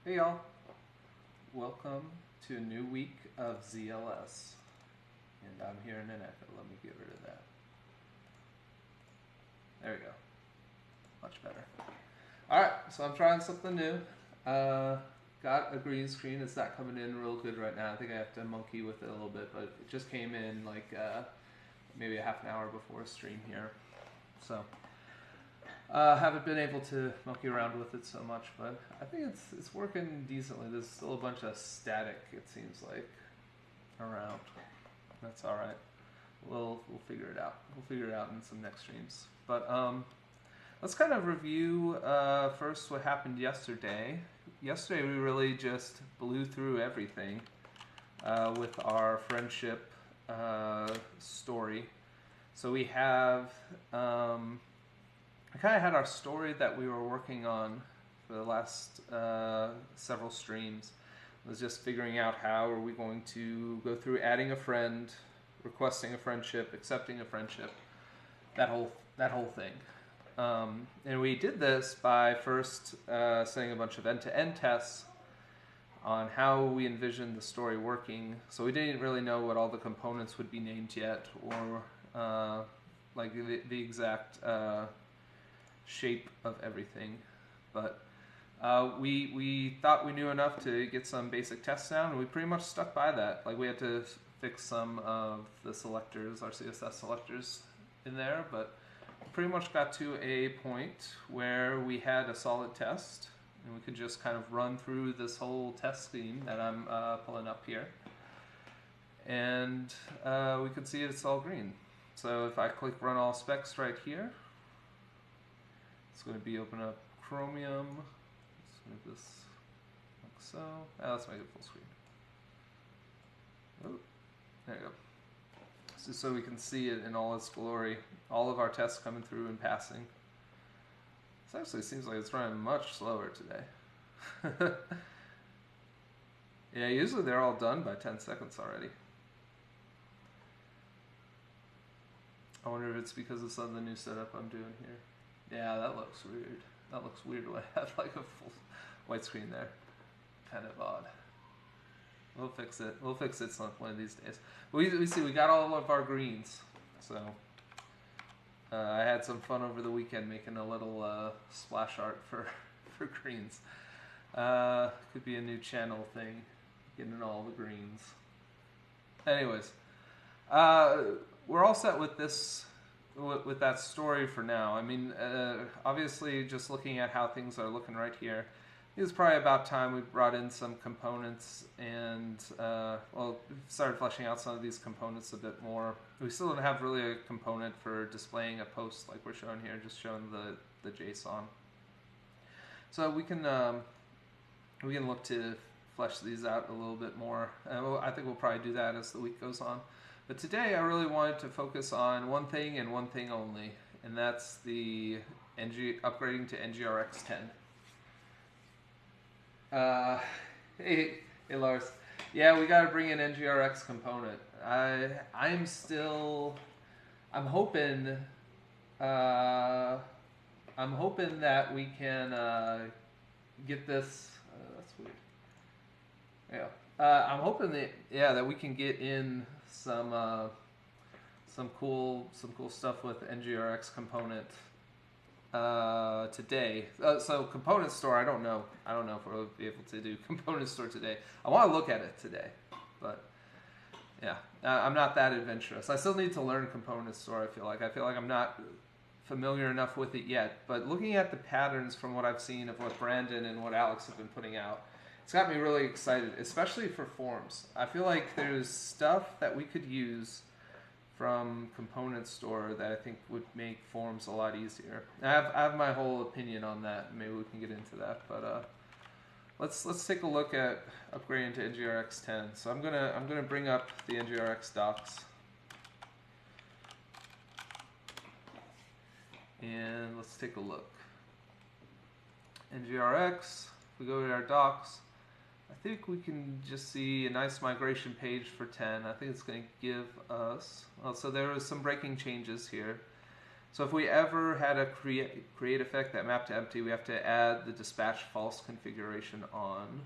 Hey y'all, welcome to a new week of ZLS. And I'm hearing an echo, let me get rid of that. There we go, much better. Alright, so I'm trying something new. Got a green screen, it's not coming in real good right now. I think I have to monkey with it a little bit, but it just came in like maybe a half an hour before stream here. So haven't been able to monkey around with it so much, but I think it's working decently. There's still a bunch of static, it seems like, around. That's all right. We'll figure it out. We'll figure it out in some next streams. But let's kind of review first what happened yesterday. Yesterday we really just blew through everything with our friendship story. So we have. I kind of had our story that we were working on for the last several streams. It was just figuring out how are we going to go through adding a friend, requesting a friendship, accepting a friendship, that whole thing. And we did this by first setting a bunch of end-to-end tests on how we envisioned the story working. So we didn't really know what all the components would be named yet, or like the exact shape of everything, but we thought we knew enough to get some basic tests down, and we pretty much stuck by that. Like we had to fix some of the selectors, our CSS selectors in there, but pretty much got to a point where we had a solid test, and we could just kind of run through this whole test scheme that I'm pulling up here, and we could see it's all green. So if I click run all specs right here, it's going to be open up Chromium. Let's move this like so. Let's make it full screen. Oh, there you go. So we can see it in all its glory. All of our tests coming through and passing. This actually seems like it's running much slower today. Yeah, usually they're all done by 10 seconds already. I wonder if it's because of some of the new setup I'm doing here. Yeah, that looks weird. That looks weird when I have like a full white screen there. Kind of odd. We'll fix it. We'll fix it one of these days. We see we got all of our greens. So I had some fun over the weekend making a little splash art for greens. Could be a new channel thing, getting all the greens. Anyways, we're all set with this. With that story for now. I mean, obviously, just looking at how things are looking right here, it was probably about time we brought in some components and, started fleshing out some of these components a bit more. We still don't have really a component for displaying a post like we're showing here, just showing the JSON. So we can look to flesh these out a little bit more. I think we'll probably do that as the week goes on. But today I really wanted to focus on one thing and one thing only, and that's the upgrading to NgRx 10. Hey Lars. Yeah, we got to bring in NgRx component. I'm hoping that we can get this. That's weird. Yeah. I'm hoping that we can get in some cool stuff with NgRx component today. So component store, I don't know if we'll be able to do component store today. I want to look at it today, but yeah, I'm not that adventurous. I still need to learn component store. I feel like I'm not familiar enough with it yet. But looking at the patterns from what I've seen of what Brandon and what Alex have been putting out, it's got me really excited, especially for forms. I feel like there's stuff that we could use from component store that I think would make forms a lot easier. I have my whole opinion on that. Maybe we can get into that, but let's take a look at upgrading to NgRx 10. So I'm gonna bring up the NgRx docs, and let's take a look. NgRx. We go to our docs. I think we can just see a nice migration page for 10. I think it's going to give us... so there was some breaking changes here. So if we ever had a create effect that mapped to empty, we have to add the dispatch false configuration on.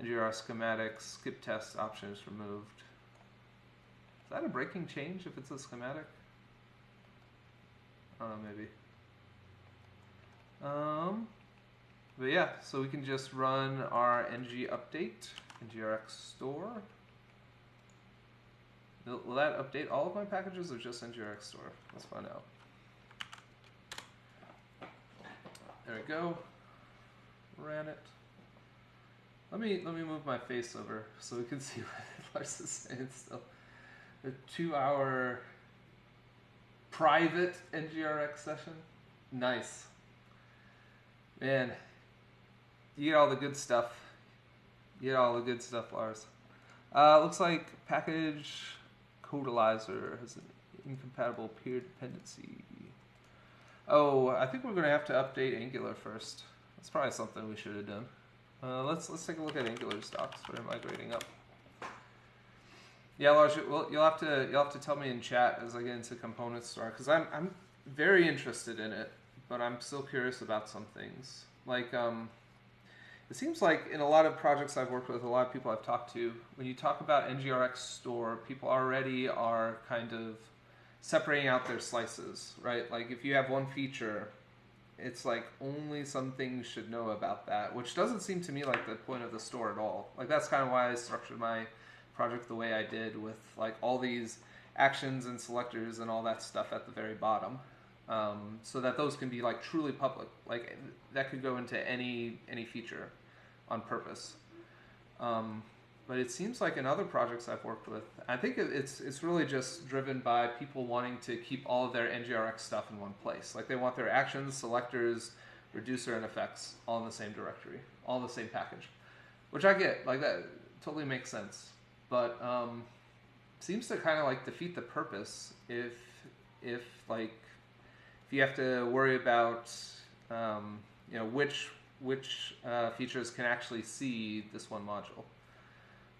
NgRx schematic skip test option is removed. Is that a breaking change if it's a schematic? I don't know, maybe. But yeah, so we can just run our ng update, NgRx store. Will that update all of my packages or just NgRx store? Let's find out. There we go. Ran it. Let me move my face over so we can see what Lars is saying still. A 2-hour private NgRx session. Nice. Man, you get all the good stuff. You get all the good stuff, Lars. Looks like package codalizer has an incompatible peer dependency. Oh, I think we're going to have to update Angular first. That's probably something we should have done. Let's take a look at Angular docs for migrating up. Yeah, Lars, you'll have to tell me in chat as I get into component store, because I'm very interested in it, but I'm still curious about some things. Like it seems like in a lot of projects I've worked with, a lot of people I've talked to, when you talk about NgRx store, people already are kind of separating out their slices, right? Like if you have one feature, it's like only some things should know about that, which doesn't seem to me like the point of the store at all. Like that's kind of why I structured my project the way I did, with like all these actions and selectors and all that stuff at the very bottom, so that those can be like truly public. Like that could go into any feature on purpose. But it seems like in other projects I've worked with, I think it's really just driven by people wanting to keep all of their NgRx stuff in one place. Like they want their actions, selectors, reducer, and effects all in the same directory, all in the same package, which I get. Like that totally makes sense. But seems to kind of like defeat the purpose if you have to worry about which features can actually see this one module.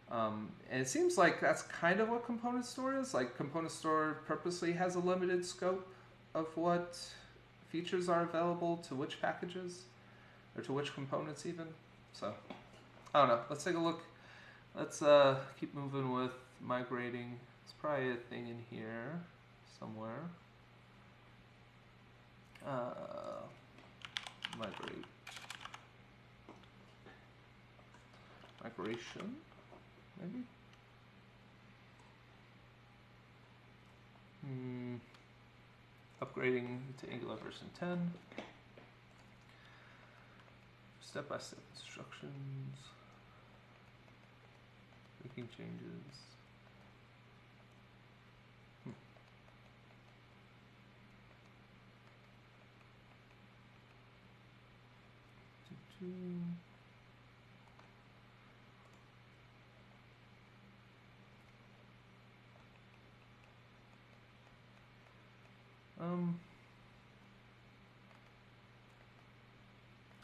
And it seems like that's kind of what component store is. Like component store purposely has a limited scope of what features are available to which packages or to which components even. So I don't know. Let's take a look. Let's keep moving with migrating. There's probably a thing in here somewhere. Migration, maybe? Upgrading to Angular version 10. Step-by-step instructions. Making changes.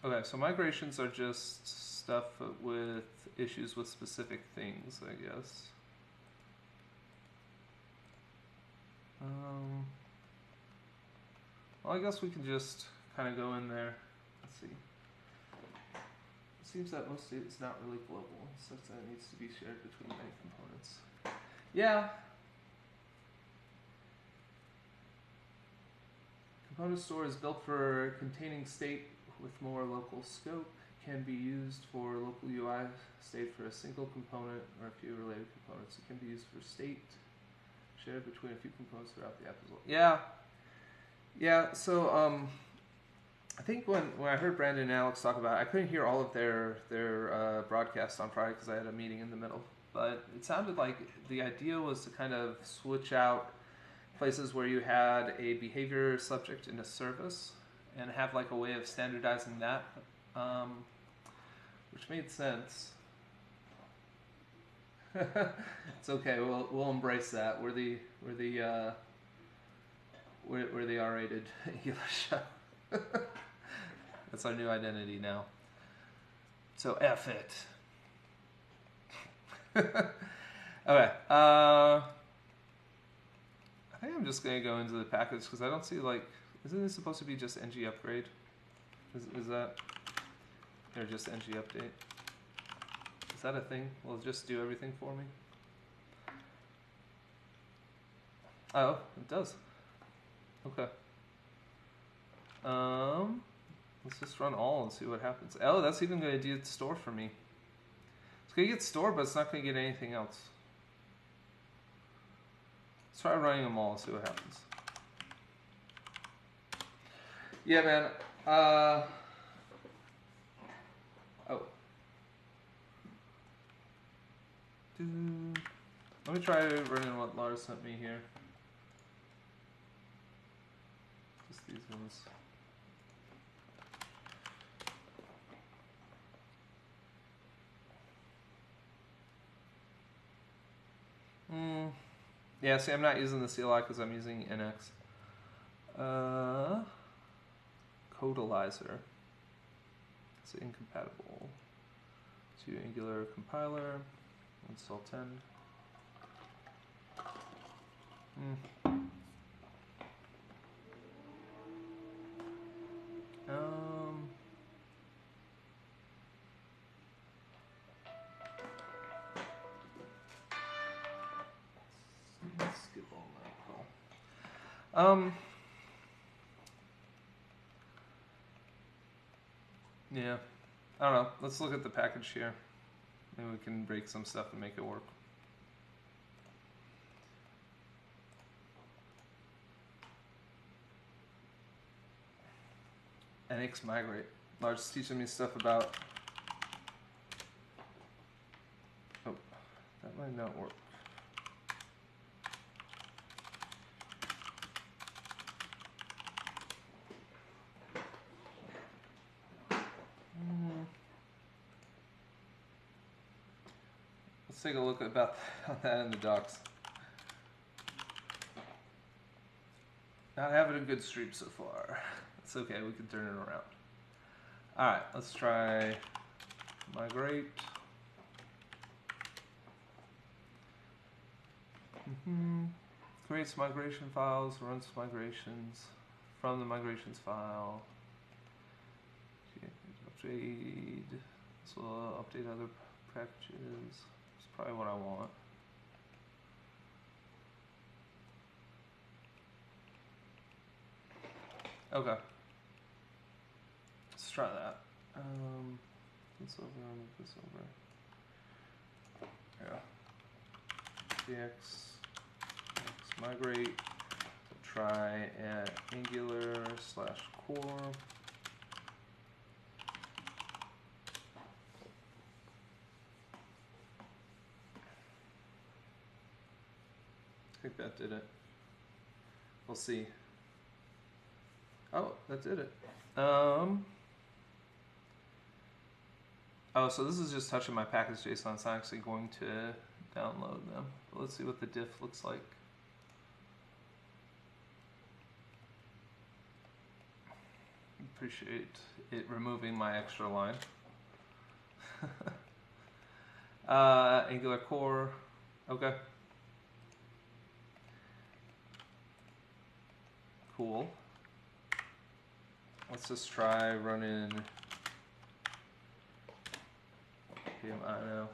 Okay, so migrations are just stuff with issues with specific things, I guess. Well, I guess we can just kind of go in there. Let's see. It seems that mostly it's not really global, such that it needs to be shared between many components. Yeah. Component store is built for containing state with more local scope, can be used for local UI state for a single component or a few related components. It can be used for state shared between a few components throughout the app as well. Yeah, so I think when I heard Brandon and Alex talk about it, I couldn't hear all of their broadcasts on Friday because I had a meeting in the middle. But it sounded like the idea was to kind of switch out places where you had a behavior subject in a service and have like a way of standardizing that, which made sense. It's okay. We'll embrace that. We're the R-rated Angular show. That's our new identity now. So F it. Okay. I think I'm just gonna go into the package because I don't see like, isn't this supposed to be just ng upgrade? Is that, or just ng update? Is that a thing? Will it just do everything for me? Oh, it does. Okay. Let's just run all and see what happens. Oh, that's even going to do store for me. It's going to get store, but it's not going to get anything else. Let's try running them all and see what happens. Yeah, man. Oh. Let me try running what Lars sent me here. Just these ones. Yeah, see, I'm not using the CLI because I'm using NX. Codalizer. It's incompatible to Angular compiler. Install 10. Skip all that call. Yeah, I don't know. Let's look at the package here. Maybe we can break some stuff and make it work. NX migrate. Lars teaching me stuff about. Oh, that might not work. Let's take a look about that in the docs. Not having a good stream so far. It's okay, we can turn it around. Alright, let's try migrate. Creates migration files, runs migrations from the migrations file. Update. This will update other packages. It's probably what I want. Okay. Let's try that. This over, move this over. Yeah. X migrate. Try at Angular/core. I think that did it. We'll see. Oh, that did it. Oh, so this is just touching my package.json. It's not actually going to download them. But let's see what the diff looks like. Appreciate it removing my extra line. Angular core. Okay. Cool. Let's just try running PMI now.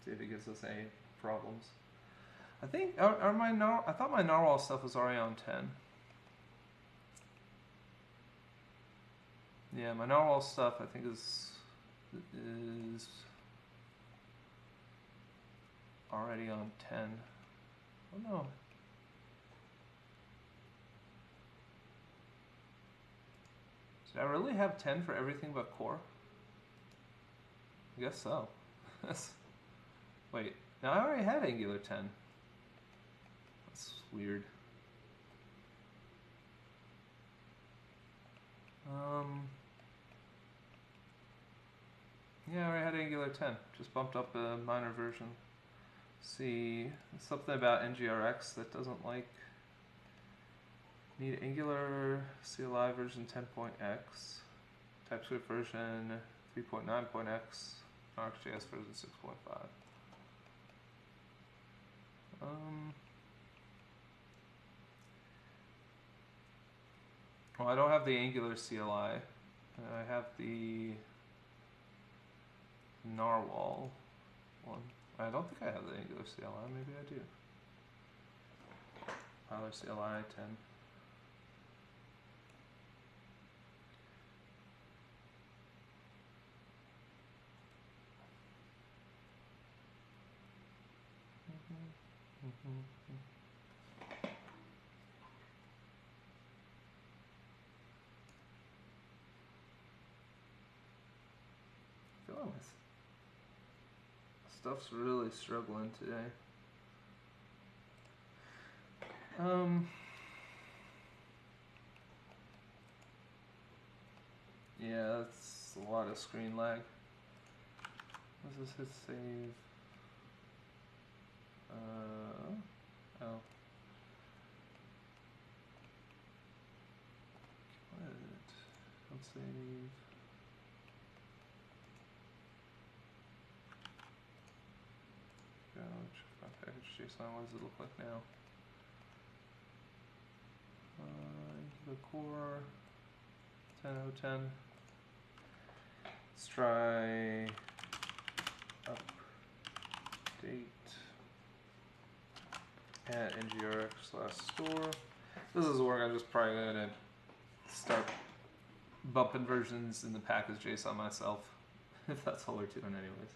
See if it gives us any problems. I think I thought my narwhal stuff was already on 10. Yeah, my narwhal stuff I think is already on 10. Oh no. Did I really have 10 for everything but core? I guess so. Wait, no, I already had Angular 10. That's weird. Yeah, I already had Angular 10. Just bumped up a minor version. See, something about NgRx that doesn't like. Need Angular CLI version 10.x, TypeScript version 3.9.x, RxJS version 6.5. Well, I don't have the Angular CLI. I have the Narwhal one. I don't think I have the Angular CLI. Maybe I do. Compiler CLI 10. Feeling this stuff's really struggling today. Yeah, that's a lot of screen lag. Let's just hit save. Oh. Don't save. Check my package JSON. What does it look like now? The core 10.0.10. Let's try update at NgRx/store. This is where I'm just probably gonna start bumping versions in the package JSON myself, if that's all we're doing anyways.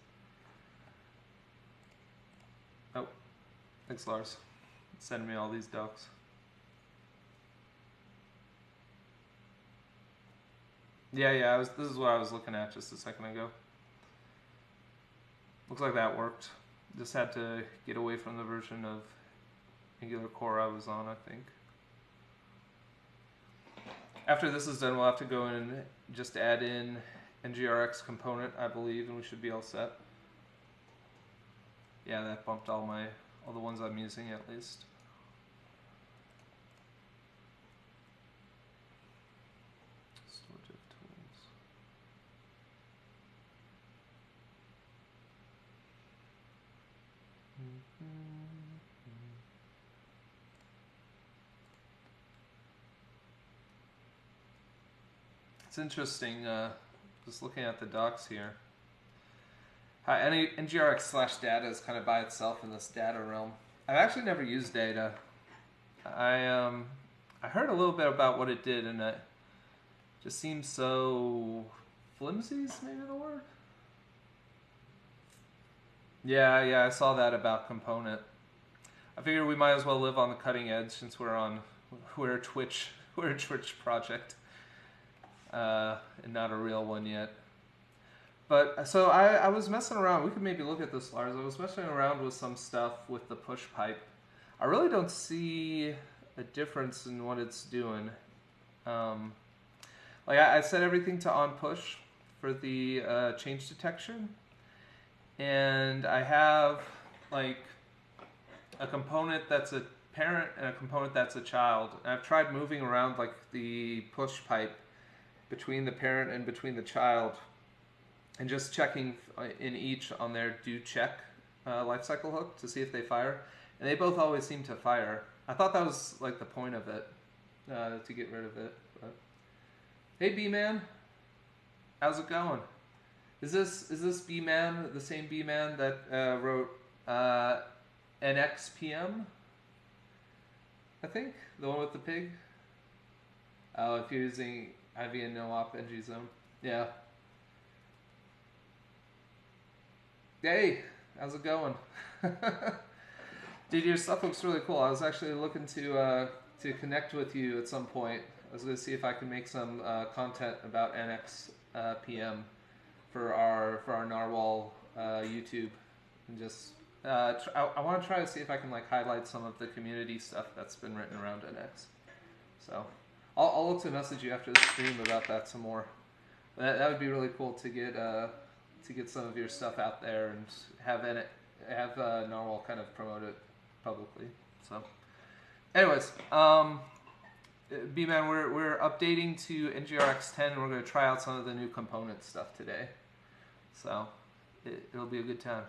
Oh, thanks Lars. Send me all these docs. Yeah, this is what I was looking at just a second ago. Looks like that worked. Just had to get away from the version of Angular Core I was on, I think. After this is done, we'll have to go in and just add in NgRx component, I believe, and we should be all set. Yeah, that bumped all the ones I'm using at least. It's interesting, just looking at the docs here. Any NgRx/data is kind of by itself in this data realm. I've actually never used data. I heard a little bit about what it did, and it just seems so flimsy, is maybe the word? Yeah, I saw that about component. I figured we might as well live on the cutting edge since we're a Twitch project, and not a real one yet. But so I was messing around. We could maybe look at this, Lars. I was messing around with some stuff with the push pipe. I really don't see a difference in what it's doing. Like I set everything to on push for the change detection, and I have like a component that's a parent and a component that's a child. And I've tried moving around like the push pipe between the parent and between the child, and just checking in each on their do check lifecycle hook to see if they fire. And they both always seem to fire. I thought that was like the point of it, to get rid of it. But hey B-Man, how's it going? Is this B-Man the same B-Man that wrote NXPM? I think the one with the pig. Oh, if you're using IV and no-op ngzone, yeah. Hey, how's it going? Dude, your stuff looks really cool. I was actually looking to connect with you at some point. I was going to see if I can make some content about NXPM for our Narwhal YouTube, and just I want to try to see if I can like highlight some of the community stuff that's been written around NX. So I'll look to message you after the stream about that some more. That would be really cool to get some of your stuff out there and have Narwhal kind of promote it publicly. So, anyways, B-Man, we're updating to NgRx 10, and we're going to try out some of the new component stuff today. So it'll be a good time.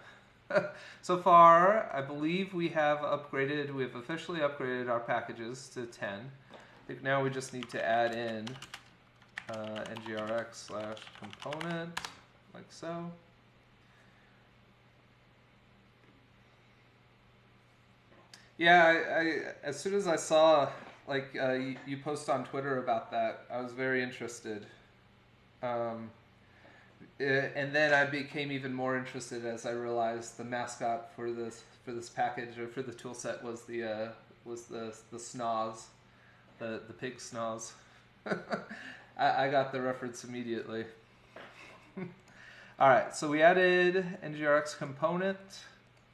So far, I believe we have officially upgraded our packages to 10. think now we just need to add in NgRx / component, like so. Yeah, as soon as I saw like you post on Twitter about that, I was very interested. And then I became even more interested as I realized the mascot for this package or for the tool set was the snoz, the pig snoz. I got the reference immediately. All right, so we added NgRx component.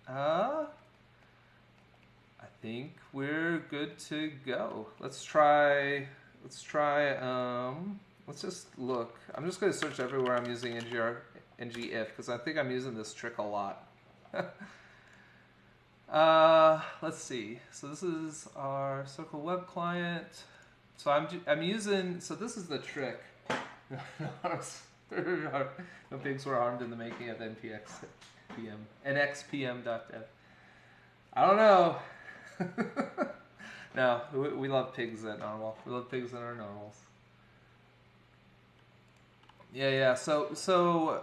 I think we're good to go. Let's just look. I'm just going to search everywhere I'm using ngIf because I think I'm using this trick a lot. Let's see. So this is our Circle Web client. So I'm using. So this is the trick. No pigs were harmed in the making of nxpm.dev. I don't know. No, we love pigs at Normal. We love pigs in our normals. Yeah. So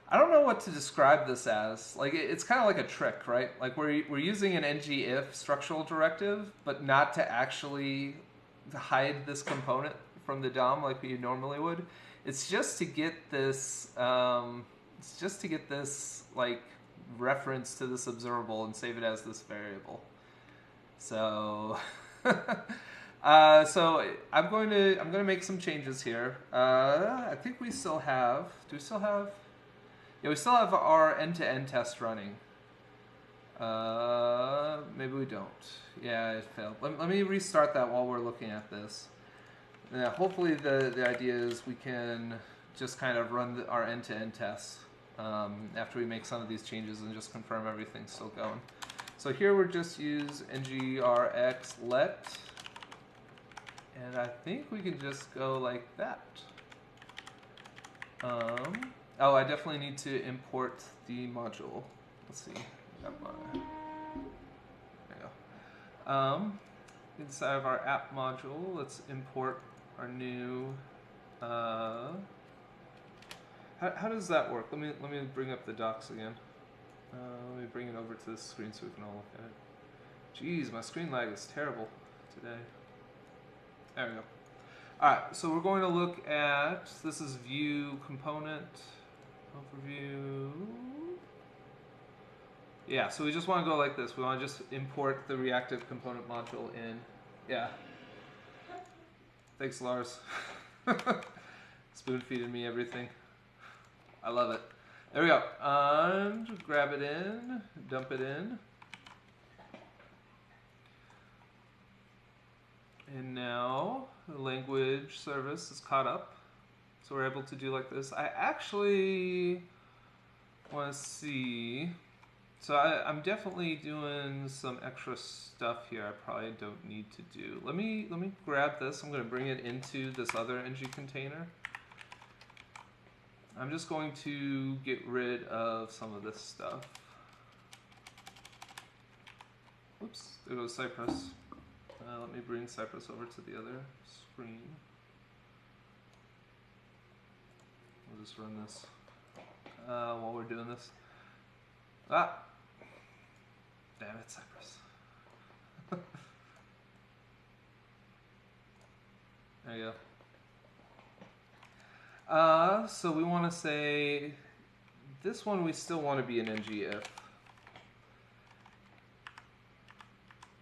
I don't know what to describe this as. Like it's kind of like a trick, right? Like we're using an ngIf structural directive, but not to actually hide this component from the DOM like we normally would. It's just to get this. Like reference to this observable and save it as this variable. So. So I'm going to make some changes here. I think we still have. Do we still have? Yeah, we still have our end-to-end test running. Maybe we don't. Yeah, it failed. Let me restart that while we're looking at this. Yeah, hopefully the idea is we can just kind of run our end-to-end tests after we make some of these changes and just confirm everything's still going. So here we're just use NgRx let, and I think we can just go like that. Oh, I definitely need to import the module. Let's see. There we go. Inside of our app module, let's import our new. How does that work? Let me bring up the docs again. Let me bring it over to this screen so we can all look at it. Jeez, my screen lag is terrible today. There we go. Alright, so we're going to look at, this is view component, overview. Yeah, so we just want to go like this. We want to just import the reactive component module in. Yeah. Thanks, Lars. Spoon feeding me everything. I love it. There we go. And grab it in, dump it in. And now the language service is caught up. So we're able to do like this. I actually want to see. So I'm definitely doing some extra stuff here I probably don't need to do. Let me grab this. I'm going to bring it into this other ng container. I'm just going to get rid of some of this stuff. Oops, there goes Cypress. Let me bring Cypress over to the other screen. We'll just run this while we're doing this. Ah! Damn it, Cypress. There you go. So we want to say, this one we still want to be an ngIf.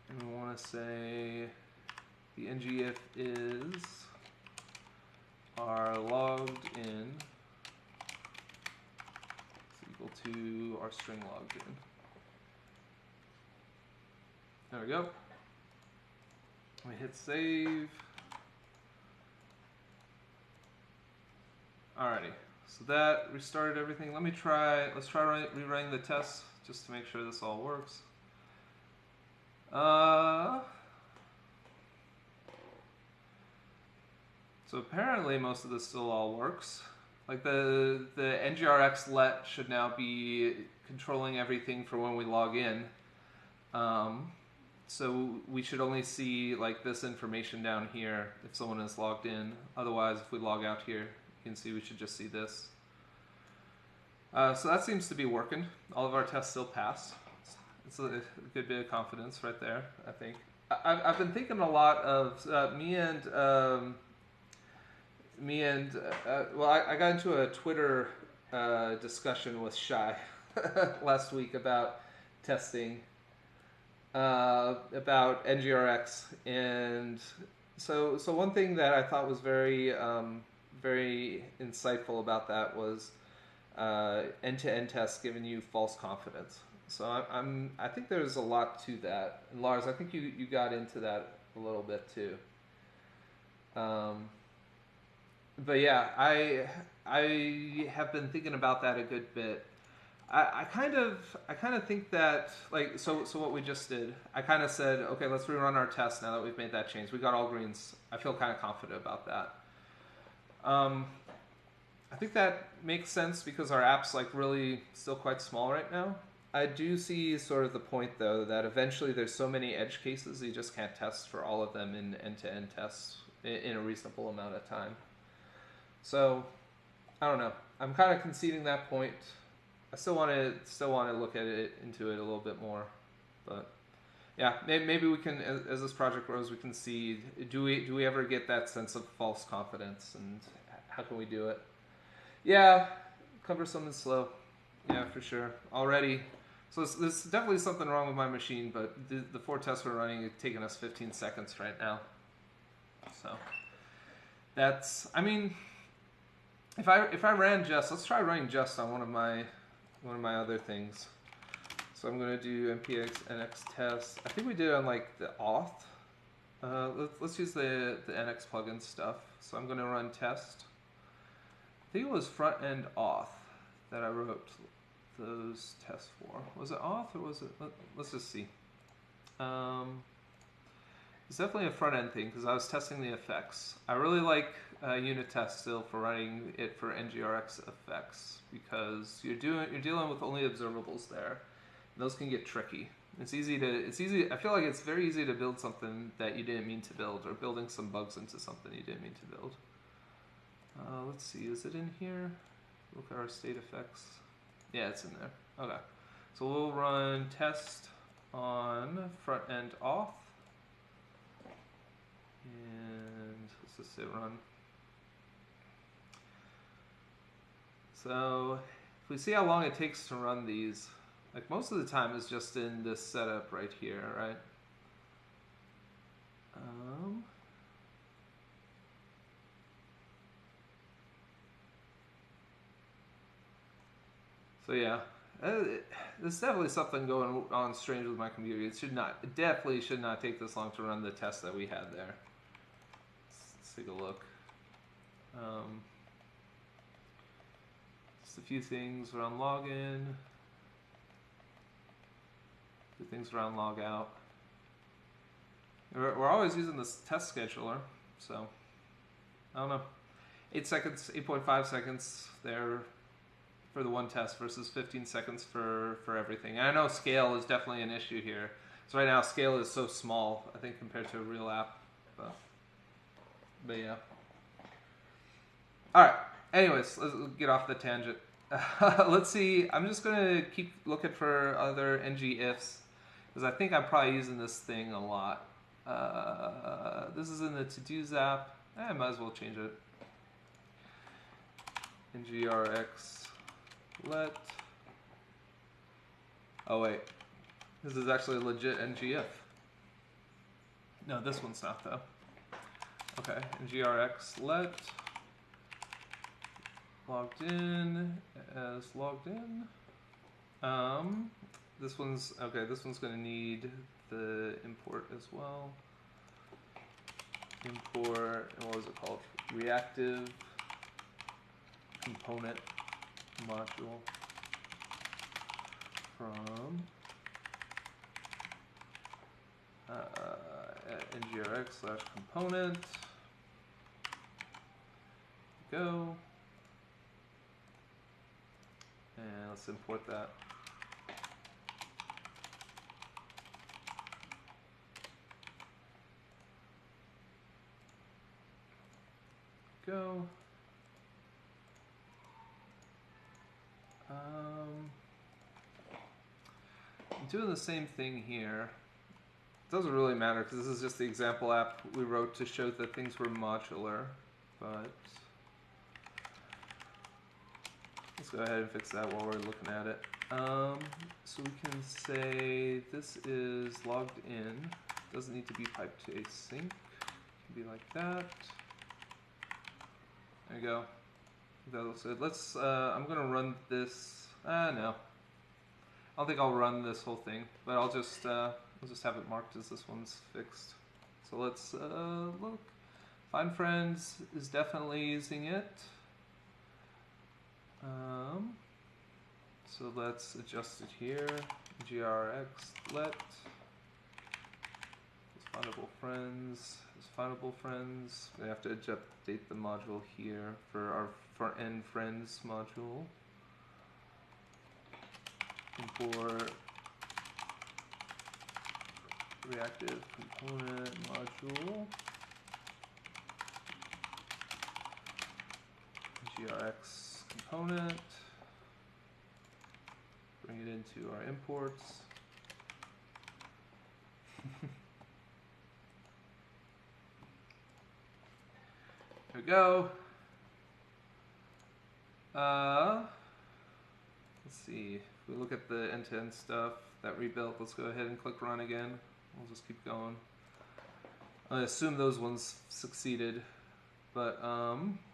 And we want to say the ngIf is our logged in is equal to our string logged in. There we go. We hit save. Alrighty, so that restarted everything. Let's try rewriting the test just to make sure this all works. So apparently most of this still all works. Like the NgRx let should now be controlling everything for when we log in. So we should only see like this information down here if someone is logged in. Otherwise, if we log out here, you can see we should just see this. So that seems to be working. All of our tests still pass. It's a good bit of confidence right there, I think. I've been thinking a lot of well, I got into a Twitter discussion with Shai last week about testing, about NgRx, and so one thing that I thought was very very insightful about that was end-to-end tests giving you false confidence. So I think there's a lot to that. And Lars, I think you got into that a little bit too. But yeah, I have been thinking about that a good bit. I kind of think that like so what we just did, I kind of said, okay, let's rerun our test now that we've made that change. We got all greens. I feel kind of confident about that. I think that makes sense because our app's like really still quite small right now. I do see sort of the point though that eventually there's so many edge cases you just can't test for all of them in end-to-end tests in a reasonable amount of time. So I don't know. I'm kind of conceding that point. I still want to look at it into it a little bit more, but yeah, maybe we can as this project grows, we can see do we ever get that sense of false confidence and how can we do it? Yeah, cumbersome and slow. Yeah, for sure. Already. So there's definitely something wrong with my machine, but the 4 tests we're running have taken us 15 seconds right now. So that's, I mean, if I ran Jest, let's try running Jest on one of my other things. So I'm going to do npx nx test. I think we did it on like the auth. Let's use the nx plugin stuff. So I'm going to run test. I think it was front end auth that I wrote those tests for. Was it auth or was it? Let's just see. It's definitely a front end thing because I was testing the effects. I really like unit test still for running it for NgRx effects because you're dealing with only observables there. Those can get tricky. I feel like it's very easy to build something that you didn't mean to build or building some bugs into something you didn't mean to build. Let's see, is it in here? Look at our state effects. Yeah, it's in there. Okay. So we'll run test on front end auth. And let's just say run. So if we see how long it takes to run these, like most of the time is just in this setup right here, right? So yeah, there's definitely something going on strange with my computer. It definitely should not take this long to run the test that we had there. Let's take a look. Just a few things around login. A few things around logout. We're always using this test scheduler, so I don't know. 8 seconds, 8.5 seconds there for the one test versus 15 seconds for everything. And I know scale is definitely an issue here. So right now scale is so small, I think, compared to a real app. But yeah. All right. Anyways, let's get off the tangent. Let's see. I'm just gonna keep looking for other ngIfs because I think I'm probably using this thing a lot. This is in the to-dos app. I might as well change it. NgRx. Let. Oh wait, this is actually a legit ngIf. No, this one's not though. Okay, NgRx let logged in as logged in. This one's okay. This one's going to need the import as well. Import, and what was it called? Reactive component module from NgRx/component. Go. And let's import that. go. I'm doing the same thing here. It doesn't really matter because this is just the example app we wrote to show that things were modular, but let's go ahead and fix that while we're looking at it. So we can say this is logged in. Doesn't need to be piped to async. It can be like that. There you go. That looks good. Let's. I'm gonna run this. No. I don't think I'll run this whole thing, but I'll just have it marked as this one's fixed. So let's look. Find Friends is definitely using it. So let's adjust it here. NgRx let is findable friends is findable friends. We have to update the module here for our front-end friends module. Import reactive component module. NgRx component. Bring it into our imports. There we go. Let's see. If we look at the end-to-end stuff that rebuilt, let's go ahead and click run again. We'll just keep going. I assume those ones succeeded, but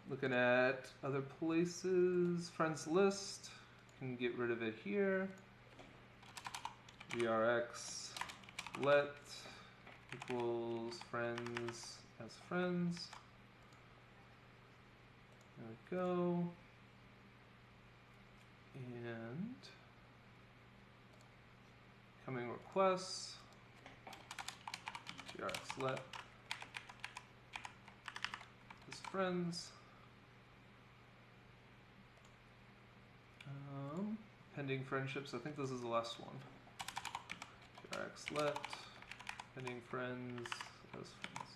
looking at other places, friends list, can get rid of it here. NgRx let equals friends as friends. There we go. And coming requests, NgRx let as friends. Pending friendships, I think this is the last one. NgRx let pending friends as friends.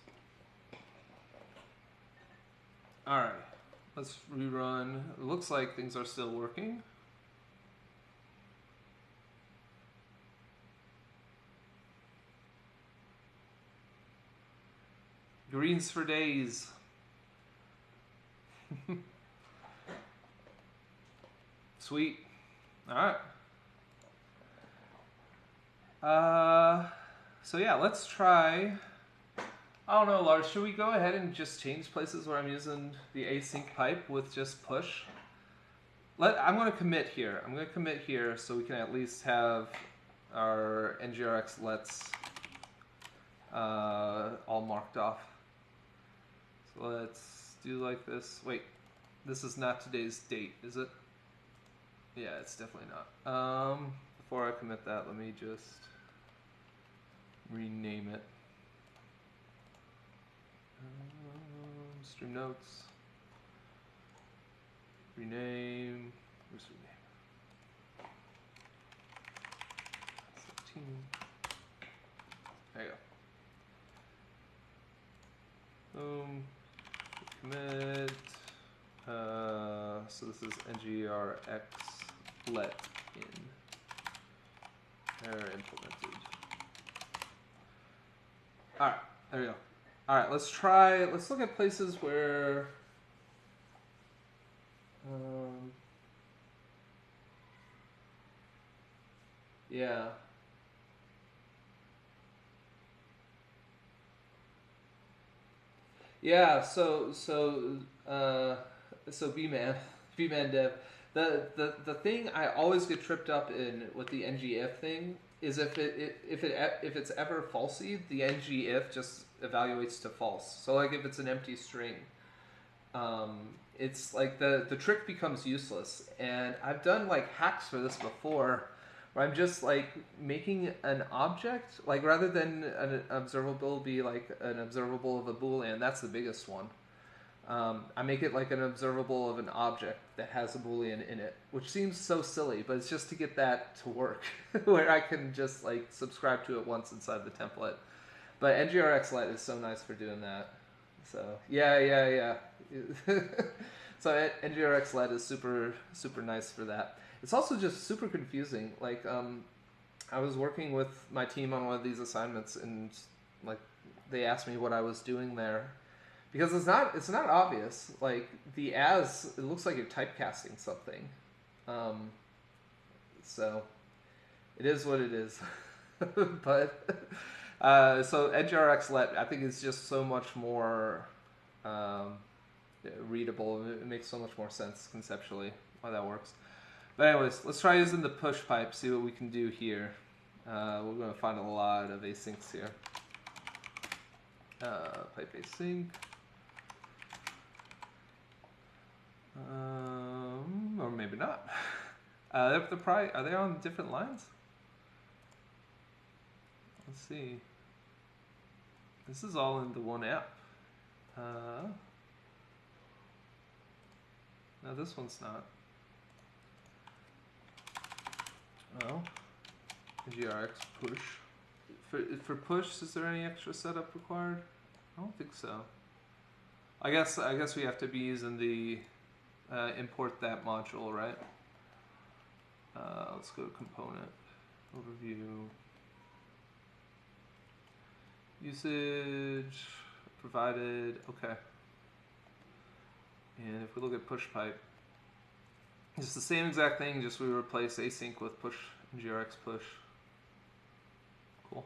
Alright, let's rerun. It looks like things are still working. Greens for days. Sweet. All right. So yeah, let's try. I don't know, Lars, should we go ahead and just change places where I'm using the async pipe with just push? I'm going to commit here. I'm going to commit here so we can at least have our NgRx lets all marked off. So let's do like this. Wait, this is not today's date, is it? Yeah, it's definitely not. Before I commit that, let me just rename it. Stream notes. Rename. Where's rename? 17. There you go. Boom. Commit. So this is NgRx let in. Error implemented. Alright, there we go. Alright, let's look at places where yeah. Yeah, so bman dev. The thing I always get tripped up in with the ngIf thing is if it's ever falsy, the ngIf just evaluates to false. So like if it's an empty string, it's like the trick becomes useless. And I've done like hacks for this before, where I'm just like making an object, like rather than an observable be like an observable of a Boolean. That's the biggest one. I make it like an observable of an object that has a Boolean in it, which seems so silly, but it's just to get that to work, where I can just like subscribe to it once inside the template. But NgRx let is so nice for doing that. So yeah. So NgRx let is super nice for that. It's also just super confusing. Like I was working with my team on one of these assignments, and like they asked me what I was doing there, because it's not obvious. Like the as, it looks like you're typecasting something. So it is what it is. But so NgRx let, I think, is just so much more readable. It makes so much more sense conceptually why that works. But anyways, let's try using the push pipe, see what we can do here. We're going to find a lot of asyncs here. Pipe async. Or maybe not. Are they on different lines? Let's see. This is all in the one app. No, this one's not. Oh, NgRx push. For push, is there any extra setup required? I don't think so. I guess we have to be using the import that module, right? Let's go to component overview. Usage provided. Okay. And if we look at push pipe, it's the same exact thing, just we replace async with push, NgRx push. Cool.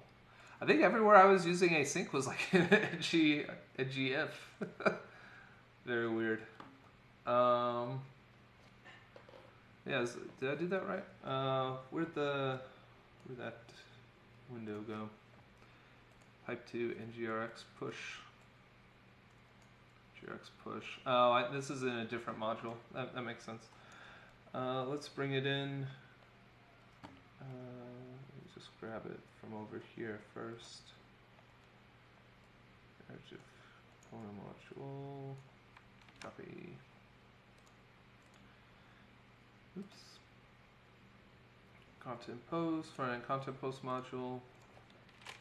I think everywhere I was using async was like ngIf. Very weird. Yeah, did I do that right? Where'd that window go? Pipe 2 NgRx push. NgRx push. Oh, this is in a different module. That makes sense. Let's bring it in. Let me just grab it from over here first. Active component module. Copy. Oops. Content post, front end content post module.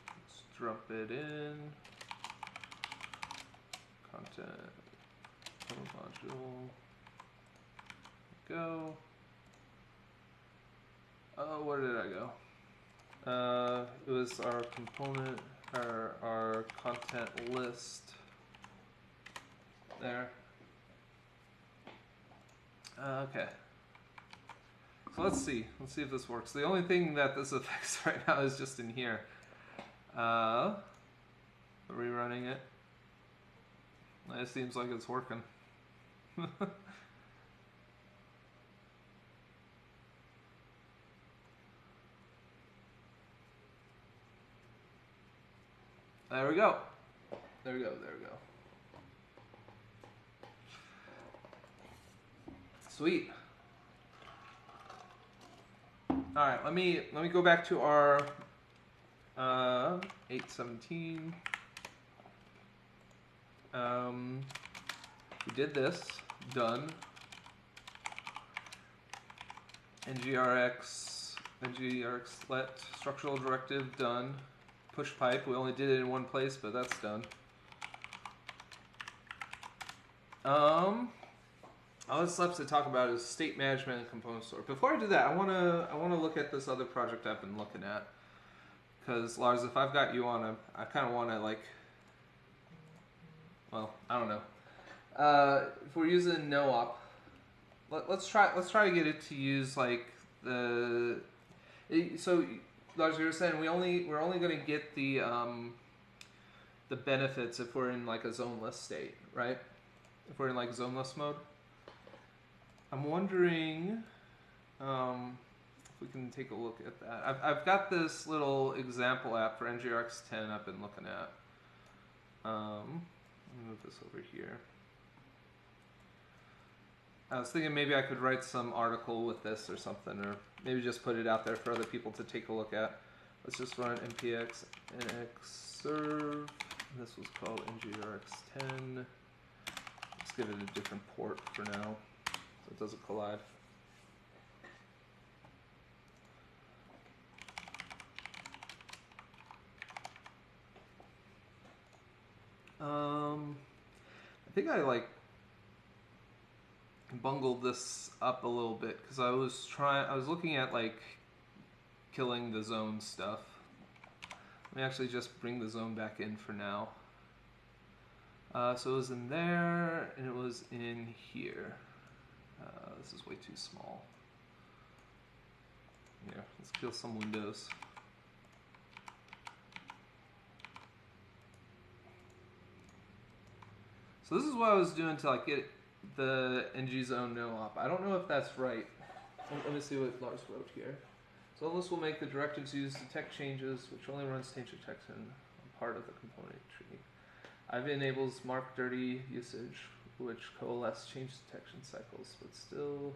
Let's drop it in. Content module. Go. Oh, where did I go? It was our component, our content list. There. Okay. So let's see if this works. The only thing that this affects right now is just in here. Rerunning it. It seems like it's working. There we go. There we go. Sweet. All right, let me go back to our 817. We did this. Done. NgRx let structural directive done. Push pipe, we only did it in one place, but that's done. All that's left to talk about is state management and component store. Before I do that, I wanna look at this other project I've been looking at. Because Lars, if I've got you on, I kind of want to like, well, I don't know. If we're using no op, let's try to get it to use like the. So Lars, you were saying we're only going to get the benefits if we're in like a zoneless state, right? If we're in like zoneless mode. I'm wondering if we can take a look at that. I've got this little example app for NgRx 10 I've been looking at. Let me move this over here. I was thinking maybe I could write some article with this or something, or maybe just put it out there for other people to take a look at. Let's just run npx nxserve. This was called NgRx 10. Let's give it a different port for now so it doesn't collide. think I like bungled this up a little bit because I was looking at like killing the zone stuff. Let me actually just bring the zone back in for now. So it was in there and it was in here. This is way too small. Here, let's kill some windows. So this is what I was doing to like get the ng zone no op. I don't know if that's right. Let me see what Lars wrote here. So this will make the directives used to detect changes, which only runs change detection on part of the component tree. I've enables mark dirty usage, which coalesce change detection cycles, but still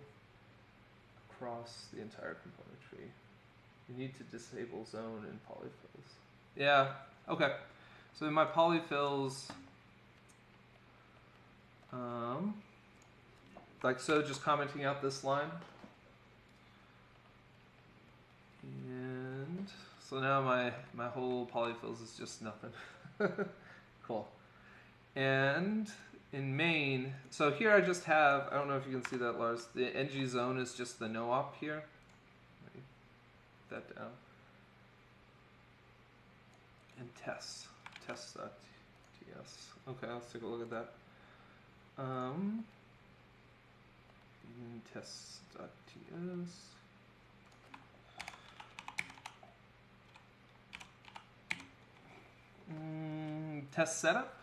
across the entire component tree. You need to disable zone and polyfills. Yeah, okay. So in my polyfills, like so, just commenting out this line. And so now my whole polyfills is just nothing. Cool. And in main, so here I just have, I don't know if you can see that, Lars, the ng zone is just the no op here. Let me put that down. And test.ts. Okay, let's take a look at that. Test.ts. Test setup.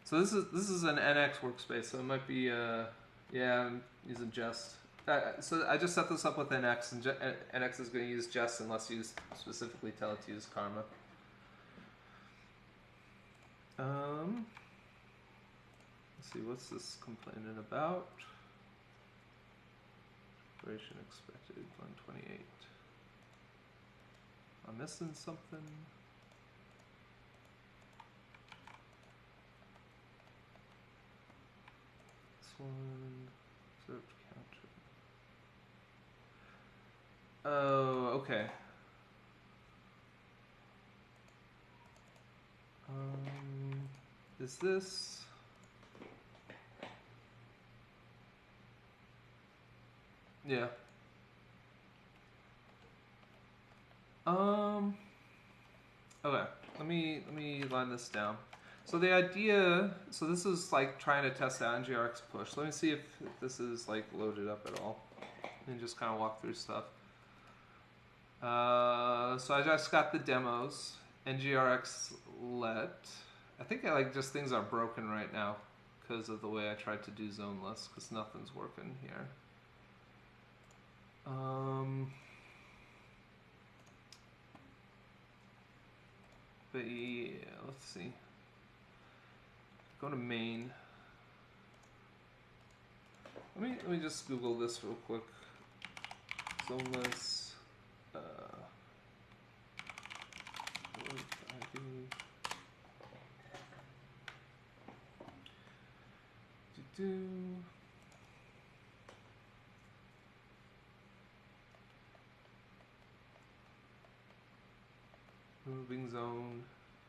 So this is an NX workspace, so it might be yeah, I'm using jest. So I just set this up with NX, and NX is going to use jest unless you specifically tell it to use karma. Let's see, what's this complaining about? Duration expected 128. I'm missing something. This one, observed counter. Oh, okay. Is this? Yeah. Okay. Let me line this down. So the idea, so this is like trying to test out NgRx push. Let me see if this is like loaded up at all, and just kind of walk through stuff. So I just got the demos. NgRx let. I think just things are broken right now because of the way I tried to do zoneless, because nothing's working here. But yeah, let's see. Go to main. Let me just Google this real quick. Zoneless. Removing zone.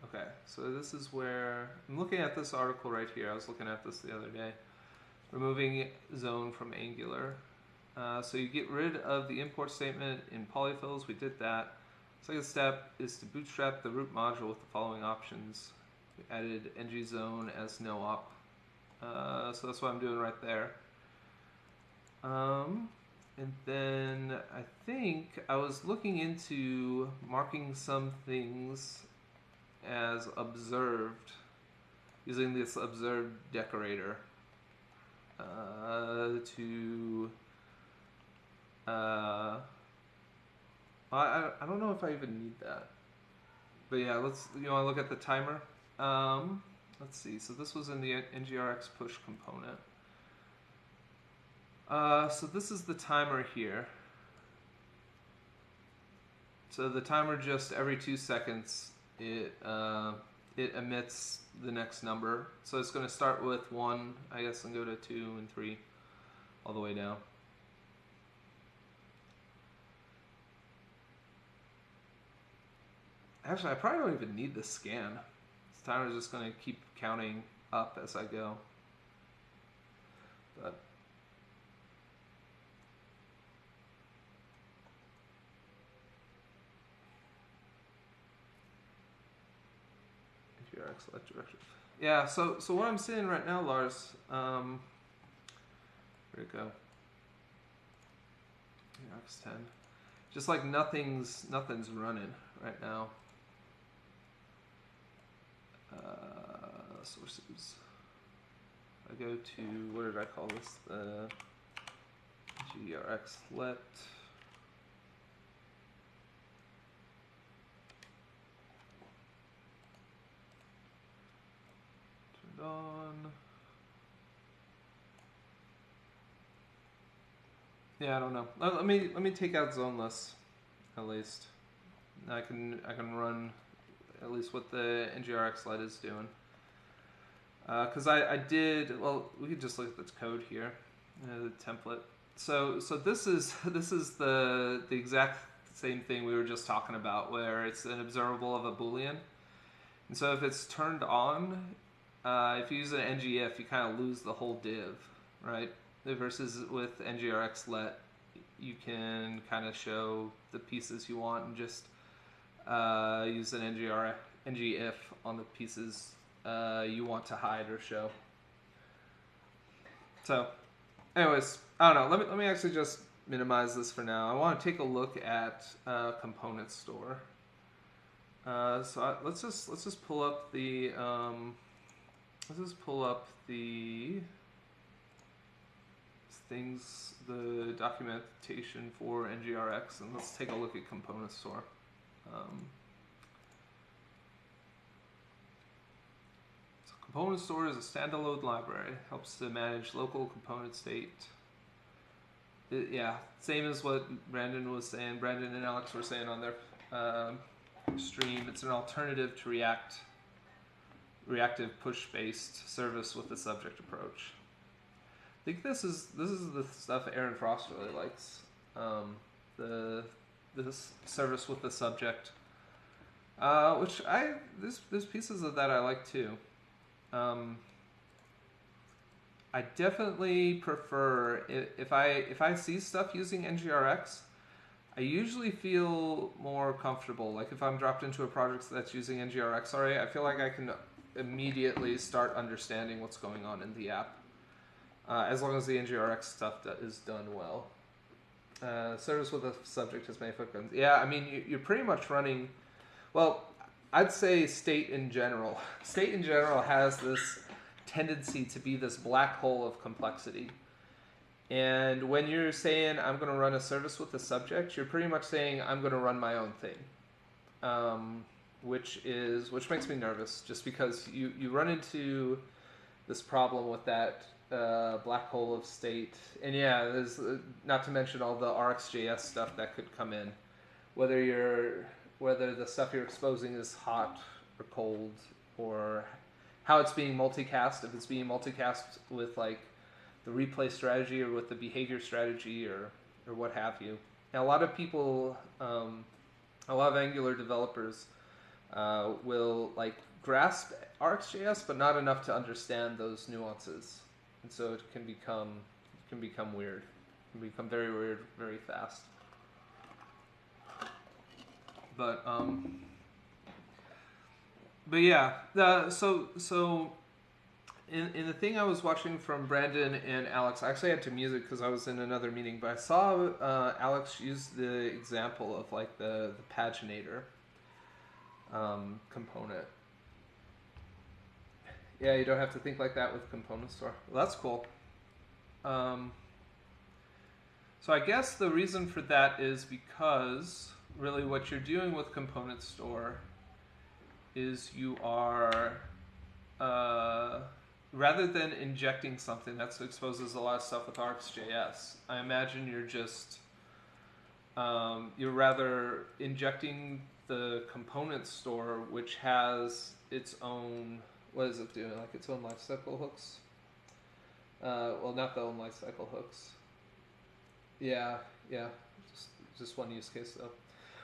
Okay, so this is where I'm looking at this article right here. I was looking at this the other day. Removing zone from Angular. So you get rid of the import statement in polyfills. We did that. Second step is to bootstrap the root module with the following options. We added ng zone as no op. So that's what I'm doing right there. And then I think I was looking into marking some things as observed using this observed decorator I don't know if I even need that, but yeah, you want to look at the timer. Let's see, so this was in the NgRx push component. So this is the timer here. So the timer, just every 2 seconds it emits the next number. So it's going to start with 1, I guess, and go to 2 and 3 all the way down. Actually, I probably don't even need the scan. This timer's just going to keep counting up as I go. But NgRx select directive. Yeah, so what I'm seeing right now, Lars, where'd it go? NgRx 10. Just like nothing's running right now. Sources. I go to, what did I call this? The NgRx let. Turned on. Yeah, I don't know. Let me take out zoneless at least. I can run at least what the NgRx let is doing. Because I did, well, we could just look at the code here, the template. So this is the exact same thing we were just talking about, where it's an observable of a Boolean. And so if it's turned on, if you use an ngIf, you kind of lose the whole div, right? Versus with NgRx let, you can kind of show the pieces you want and just use an ngIf on the pieces you want to hide or show. So, anyways, I don't know. Let me actually just minimize this for now. I want to take a look at component store. Let's just pull up the things, the documentation for NgRx, and let's take a look at component store. Component store is a standalone library. Helps to manage local component state. Yeah, same as what Brandon was saying. Brandon and Alex were saying on their stream. It's an alternative to reactive push-based service with the subject approach. I think this is the stuff Aaron Frost really likes. This service with the subject, which there's pieces of that I like too. I definitely prefer if I see stuff using NgRx, I usually feel more comfortable. Like if I'm dropped into a project that's using NgRx already, I feel like I can immediately start understanding what's going on in the app, as long as the NgRx stuff is done well. Service with a subject has many footprints. Yeah, I mean you're pretty much running. Well, I'd say state in general. State in general has this tendency to be this black hole of complexity. And when you're saying, I'm going to run a service with a subject, you're pretty much saying, I'm going to run my own thing. Which makes me nervous, just because you run into this problem with that black hole of state. And yeah, there's not to mention all the RxJS stuff that could come in. Whether the stuff you're exposing is hot or cold, or how it's being multicast, if it's being multicast with like the replay strategy or with the behavior strategy or what have you. Now, a lot of people, a lot of Angular developers will like grasp RxJS, but not enough to understand those nuances, and so it can become weird. It can become very weird very fast. But yeah, so in the thing I was watching from Brandon and Alex, I actually had to mute it because I was in another meeting, but I saw Alex use the example of like the paginator component. Yeah, you don't have to think like that with component store. Well, that's cool. So I guess the reason for that is because really what you're doing with component store is you are, rather than injecting something that exposes a lot of stuff with RxJS, I imagine you're just, you're rather injecting the component store, which has its own, what is it doing, like its own lifecycle hooks? Well, not the own lifecycle hooks. Yeah, just one use case though.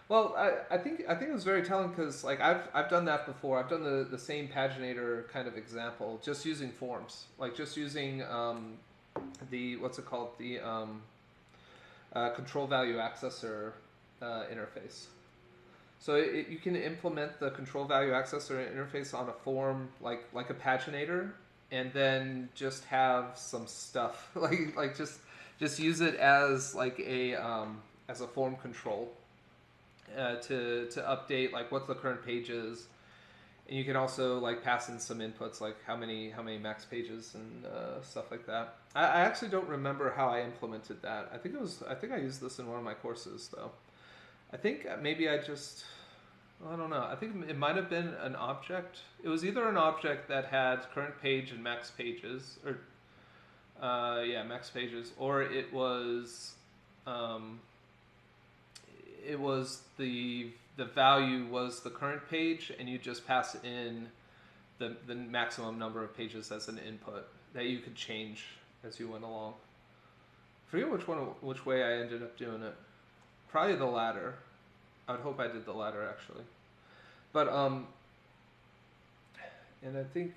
Well, I think it was very telling because like I've done that before. I've done the same paginator kind of example, just using forms, like just using the what's it called, the control value accessor interface. So you can implement the control value accessor interface on a form like a paginator, and then just have some stuff like just use it as like a as a form control to update like what the current page is, and you can also like pass in some inputs like how many max pages and stuff like that. I actually don't remember how I implemented that. I think I used this in one of my courses though. I think maybe I don't know. I think it might have been an object. It was either an object that had current page and max pages, or max pages, or it was the value was the current page, and you just pass in the maximum number of pages as an input that you could change as you went along. I forget which way I ended up doing it. Probably the latter. I would hope I did the latter actually. But and I think,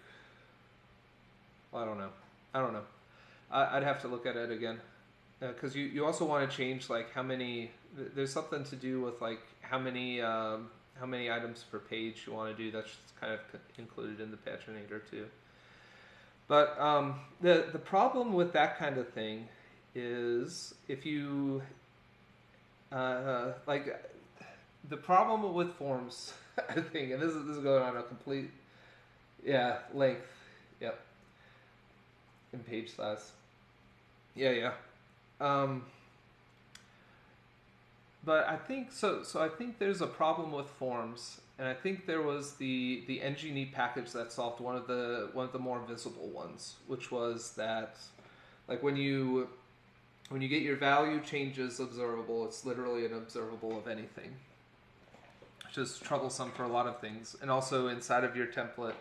well, I don't know. I'd have to look at it again, because you also want to change like how many. There's something to do with like how many items per page you want to do. That's kind of included in the paginator too. But the problem with that kind of thing is if you like the problem with forms, I think, and this is going on a complete length, yep, in page size, but I think so I think there's a problem with forms, and I think there was the NgRx package that solved one of the more visible ones, which was that like when you get your value changes observable, it's literally an observable of anything, which is troublesome for a lot of things. And also inside of your template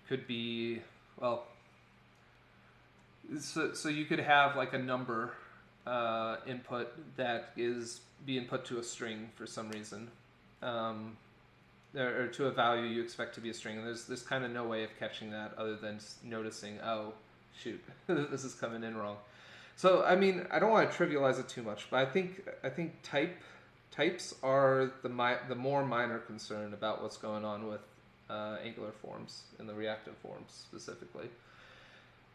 could be, well, so you could have like a number input that is being put to a string for some reason, or to a value you expect to be a string, and there's kind of no way of catching that other than noticing, oh shoot, this is coming in wrong. So I mean, I don't want to trivialize it too much, but I think types are the more minor concern about what's going on with Angular forms and the reactive forms specifically.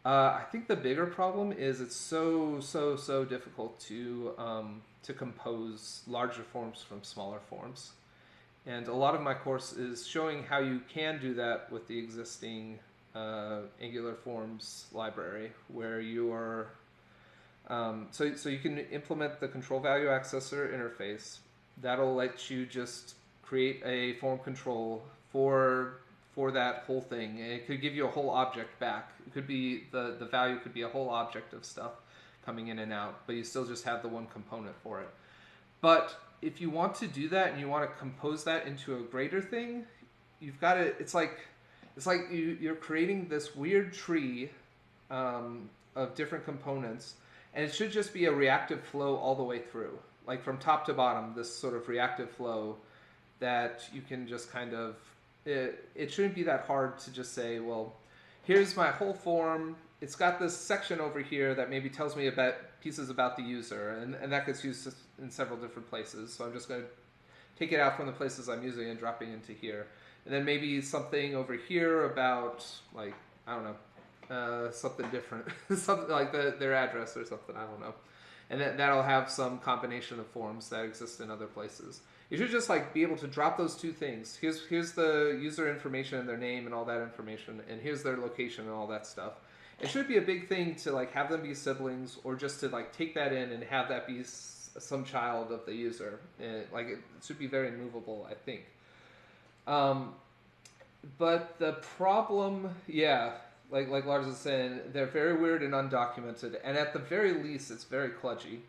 I think the bigger problem is it's so difficult to compose larger forms from smaller forms, and a lot of my course is showing how you can do that with the existing Angular forms library, where you are so you can implement the control value accessor interface. That'll let you just create a form control for that whole thing, and it could give you a whole object back. It could be the value could be a whole object of stuff coming in and out, but you still just have the one component for it. But if you want to do that and you want to compose that into a greater thing, you've got to. It's like you're creating this weird tree of different components, and it should just be a reactive flow all the way through, like from top to bottom. This sort of reactive flow that you can just kind of. It shouldn't be that hard to just say, well, here's my whole form. It's got this section over here that maybe tells me about pieces about the user, and that gets used in several different places. So I'm just going to take it out from the places I'm using and dropping into here. And then maybe something over here about, like, I don't know, something different, something like their address or something, I don't know. And that'll have some combination of forms that exist in other places. You should just like be able to drop those two things. Here's the user information and their name and all that information, and here's their location and all that stuff. It should be a big thing to like have them be siblings, or just to like take that in and have that be some child of the user. And, like it should be very movable, I think. But the problem, like Lars is saying, they're very weird and undocumented, and at the very least, it's very kludgy.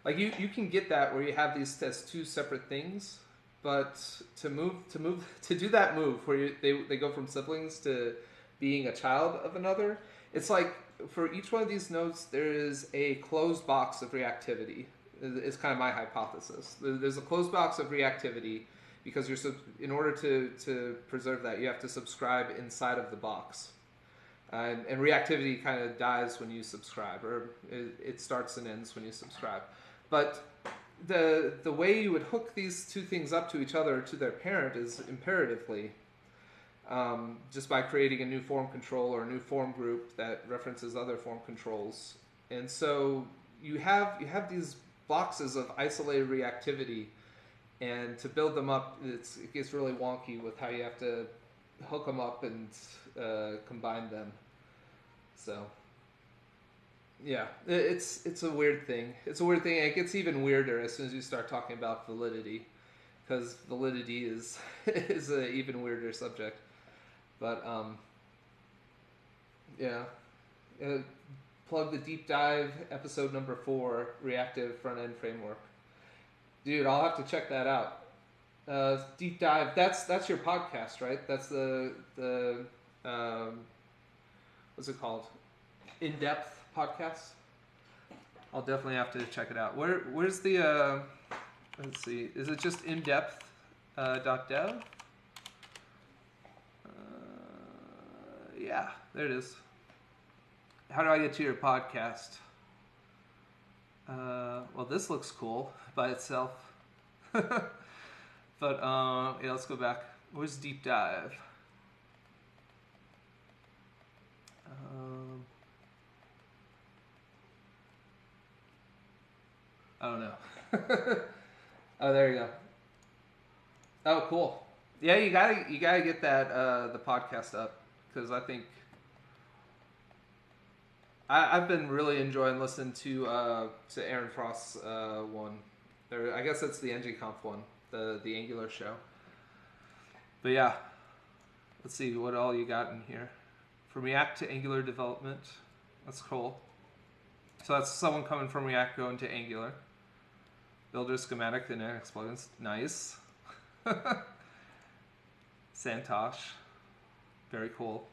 Like you can get that where you have these as two separate things, but to do that move where they go from siblings to being a child of another, it's like for each one of these nodes there is a closed box of reactivity. Is kind of my hypothesis. There's a closed box of reactivity because in order to preserve that, you have to subscribe inside of the box. And reactivity kind of dies when you subscribe, or it starts and ends when you subscribe. But the way you would hook these two things up to each other, to their parent, is imperatively just by creating a new form control or a new form group that references other form controls. And so you have these boxes of isolated reactivity, and to build them up, it gets really wonky with how you have to hook them up and combine them. So yeah, it's a weird thing. It's a weird thing, and it gets even weirder as soon as you start talking about validity, because validity is is an even weirder subject. But yeah, plug the deep dive episode number 4, reactive front end framework. Dude, I'll have to check that out. Deep dive. That's your podcast, right? That's the what's it called? In-depth podcast. I'll definitely have to check it out. Where's the let's see. Is it just in-depth .dev? Yeah, there it is. How do I get to your podcast? Well, this looks cool by itself. But yeah, let's go back. Where's deep dive? I don't know. Oh, there you go. Oh, cool. Yeah, you gotta get that the podcast up, because I think I've been really enjoying listening to Aaron Frost's one. I guess that's the NgConf one, the Angular show. But yeah, let's see what all you got in here. From React to Angular development, that's cool. So that's someone coming from React going to Angular. Builder schematic, the next plugins, nice. Santosh, very cool.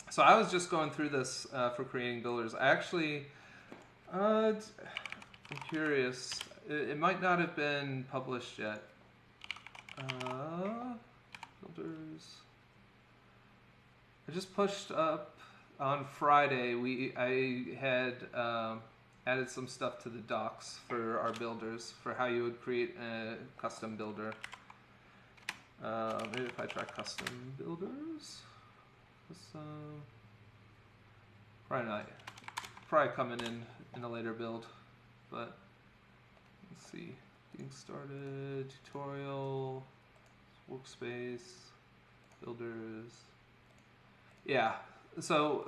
So I was just going through this for creating builders. I actually, I'm curious. It might not have been published yet. Builders. I just pushed up on Friday. I had added some stuff to the docs for our builders for how you would create a custom builder. Maybe if I try custom builders. Probably not. Probably coming in a later build, but let's see. Getting started, tutorial, workspace, builders. Yeah. So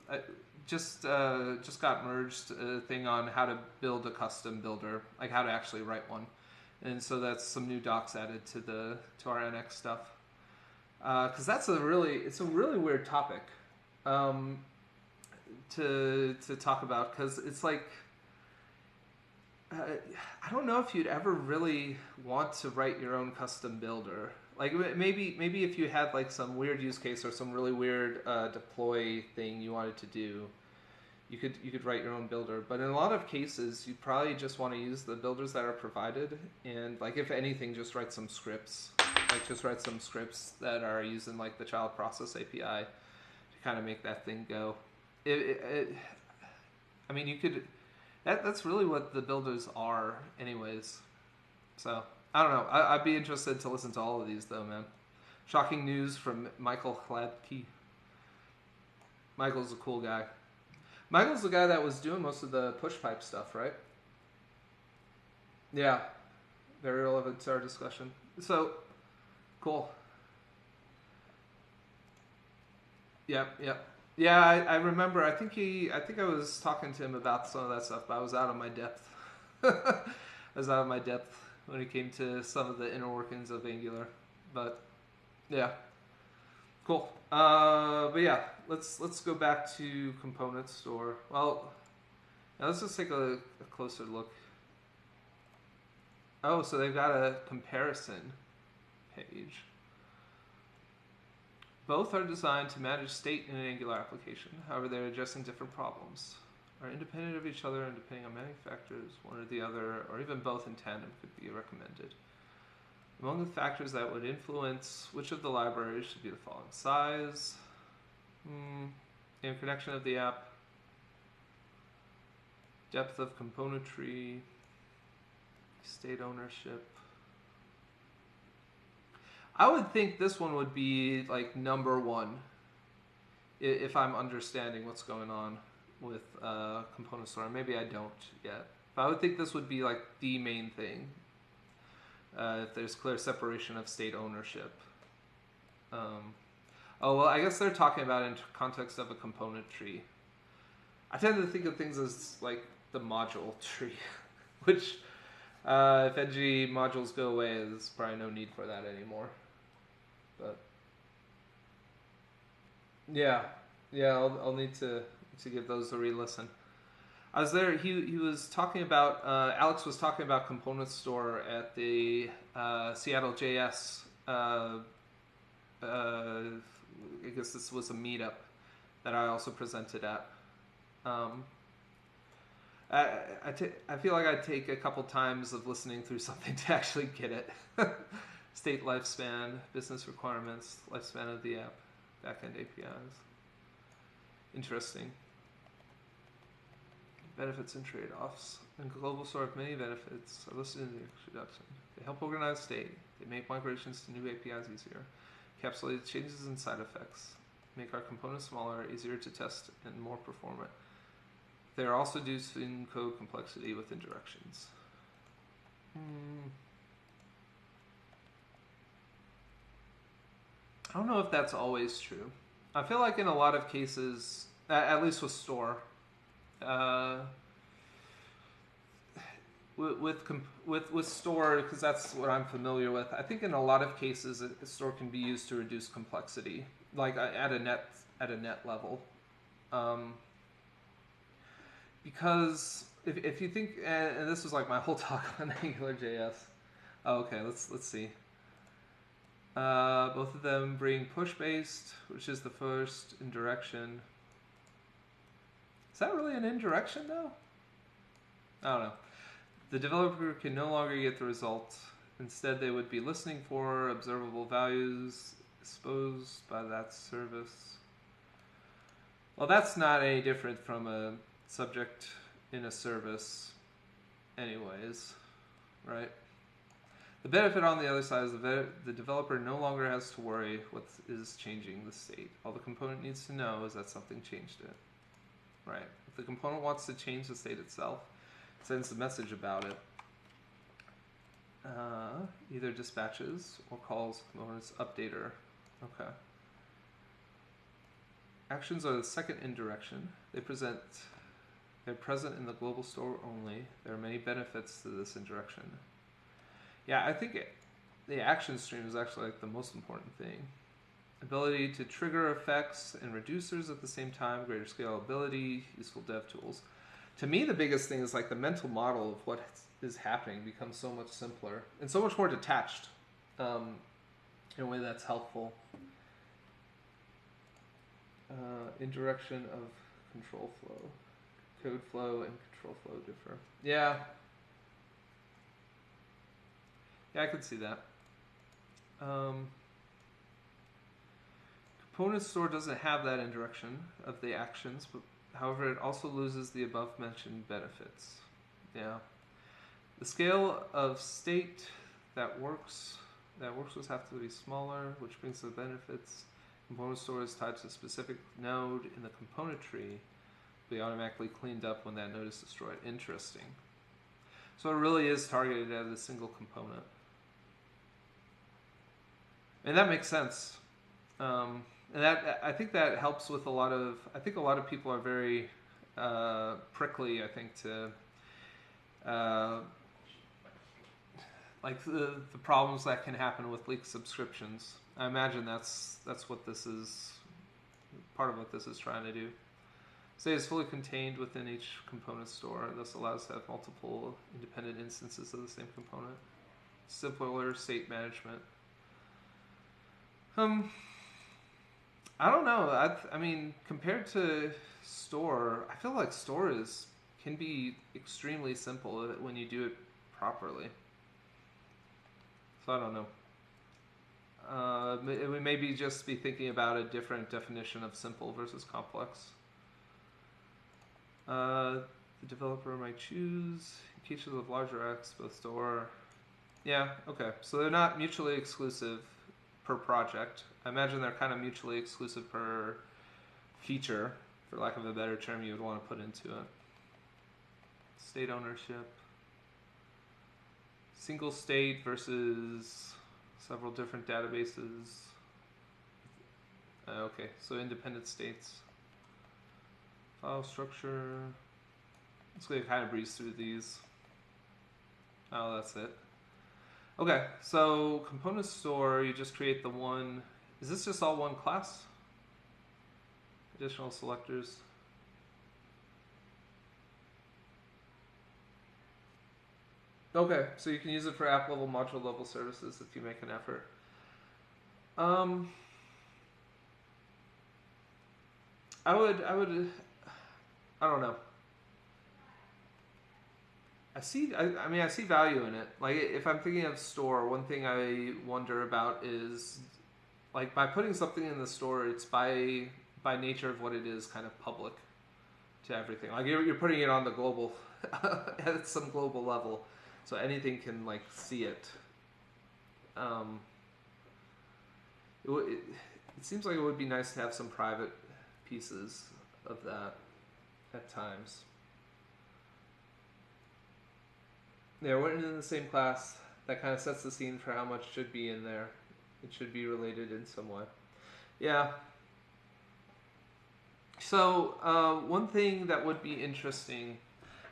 I just got merged a thing on how to build a custom builder, like how to actually write one, and so that's some new docs added to our NX stuff. Because it's a really weird topic to talk about, because it's like I don't know if you'd ever really want to write your own custom builder. Like maybe if you had like some weird use case or some really weird deploy thing you wanted to do, you could write your own builder. But in a lot of cases, you probably just want to use the builders that are provided, and like if anything, just write some scripts. Like just write some scripts that are using like the child process API to kind of make that thing go. I mean, you could. That's really what the builders are, anyways. So I don't know. I'd be interested to listen to all of these though, man. Shocking news from Michael Hladky. Michael's a cool guy. Michael's the guy that was doing most of the push pipe stuff, right? Yeah. Very relevant to our discussion. So, cool. Yep. Yeah, I remember. I think I was talking to him about some of that stuff, but I was out of my depth. I was out of my depth when it came to some of the inner workings of Angular. But yeah, cool. But yeah, let's go back to component store. Well, now let's just take a closer look. Oh, so they've got a comparison page. Both are designed to manage state in an Angular application. However, they're addressing different problems. are independent of each other and depending on many factors, one or the other, or even both in tandem could be recommended. Among the factors that would influence which of the libraries should be the following: size, connection of the app, depth of componentry, state ownership. I would think this one would be like number one, if I'm understanding what's going on with component store. Maybe I don't yet, but I would think this would be like the main thing. If there's clear separation of state ownership. Oh, well, I guess they're talking about it in context of a component tree. I tend to think of things as like the module tree, which if ng modules go away, there's probably no need for that anymore. But yeah, I'll need to give those a re-listen. I was there. He was talking about Alex was talking about component store at the Seattle JS. I guess this was a meetup that I also presented at. I feel like I'd take a couple times of listening through something to actually get it. State lifespan, business requirements, lifespan of the app, backend APIs. Interesting. Benefits and trade-offs. And global store of many benefits are listed in the introduction. They help organize state. They make migrations to new APIs easier. Encapsulate changes and side effects. Make our components smaller, easier to test, and more performant. They are also reducing code complexity with indirections. I don't know if that's always true. I feel like in a lot of cases, at least with store, with store, because that's what I'm familiar with, I think in a lot of cases a store can be used to reduce complexity, like at a net level, because if you think, and this was like my whole talk on AngularJS. Oh, okay, let's see. Both of them bring push-based, which is the first indirection. Is that really an indirection though? I don't know. The developer can no longer get the result. Instead, they would be listening for observable values exposed by that service. Well, that's not any different from a subject in a service anyways, right? The benefit on the other side is the developer no longer has to worry what is changing the state. All the component needs to know is that something changed it, right? If the component wants to change the state itself, it sends a message about it. Either dispatches or calls component's updater. Okay. Actions are the second indirection. They're present in the global store only. There are many benefits to this indirection. Yeah, I think the action stream is actually like the most important thing. Ability to trigger effects and reducers at the same time, greater scalability, useful dev tools. To me, the biggest thing is like the mental model of what is happening becomes so much simpler and so much more detached in a way that's helpful. Indirection of control flow. Code flow and control flow differ. Yeah, I could see that. Component store doesn't have that indirection of the actions, but however, it also loses the above mentioned benefits. Yeah. The scale of state that works with have to be smaller, which brings the benefits. Component store is tied to a specific node in the component tree, be automatically cleaned up when that node is destroyed. Interesting. So it really is targeted at a single component. And that makes sense. And that, I think that helps with a lot of people are very prickly, I think, to like the problems that can happen with leaked subscriptions. I imagine that's what this is, part of what this is trying to do. State is fully contained within each component store, thus allows to have multiple independent instances of the same component. Simpler state management. I don't know. I mean, compared to store, I feel like store can be extremely simple when you do it properly. So I don't know. We maybe just be thinking about a different definition of simple versus complex. The developer might choose in cases of larger X, both store. Yeah, okay. So they're not mutually exclusive per project. I imagine they're kind of mutually exclusive per feature, for lack of a better term you would want to put into it. State ownership. Single state versus several different databases. Okay, so independent states. File structure. Let's go kind of breeze through these. Oh, that's it. Okay, so component store, you just create the one. Is this just all one class? Additional selectors. Okay, so you can use it for app level, module level services if you make an effort. I don't know. I see value in it. Like, if I'm thinking of store, one thing I wonder about is, like, by putting something in the store, it's by nature of what it is kind of public to everything. Like, you're putting it on the global, at some global level, so anything can, like, see it. It seems like it would be nice to have some private pieces of that at times. Yeah, we're in the same class. That kind of sets the scene for how much should be in there. It should be related in some way. Yeah. So one thing that would be interesting.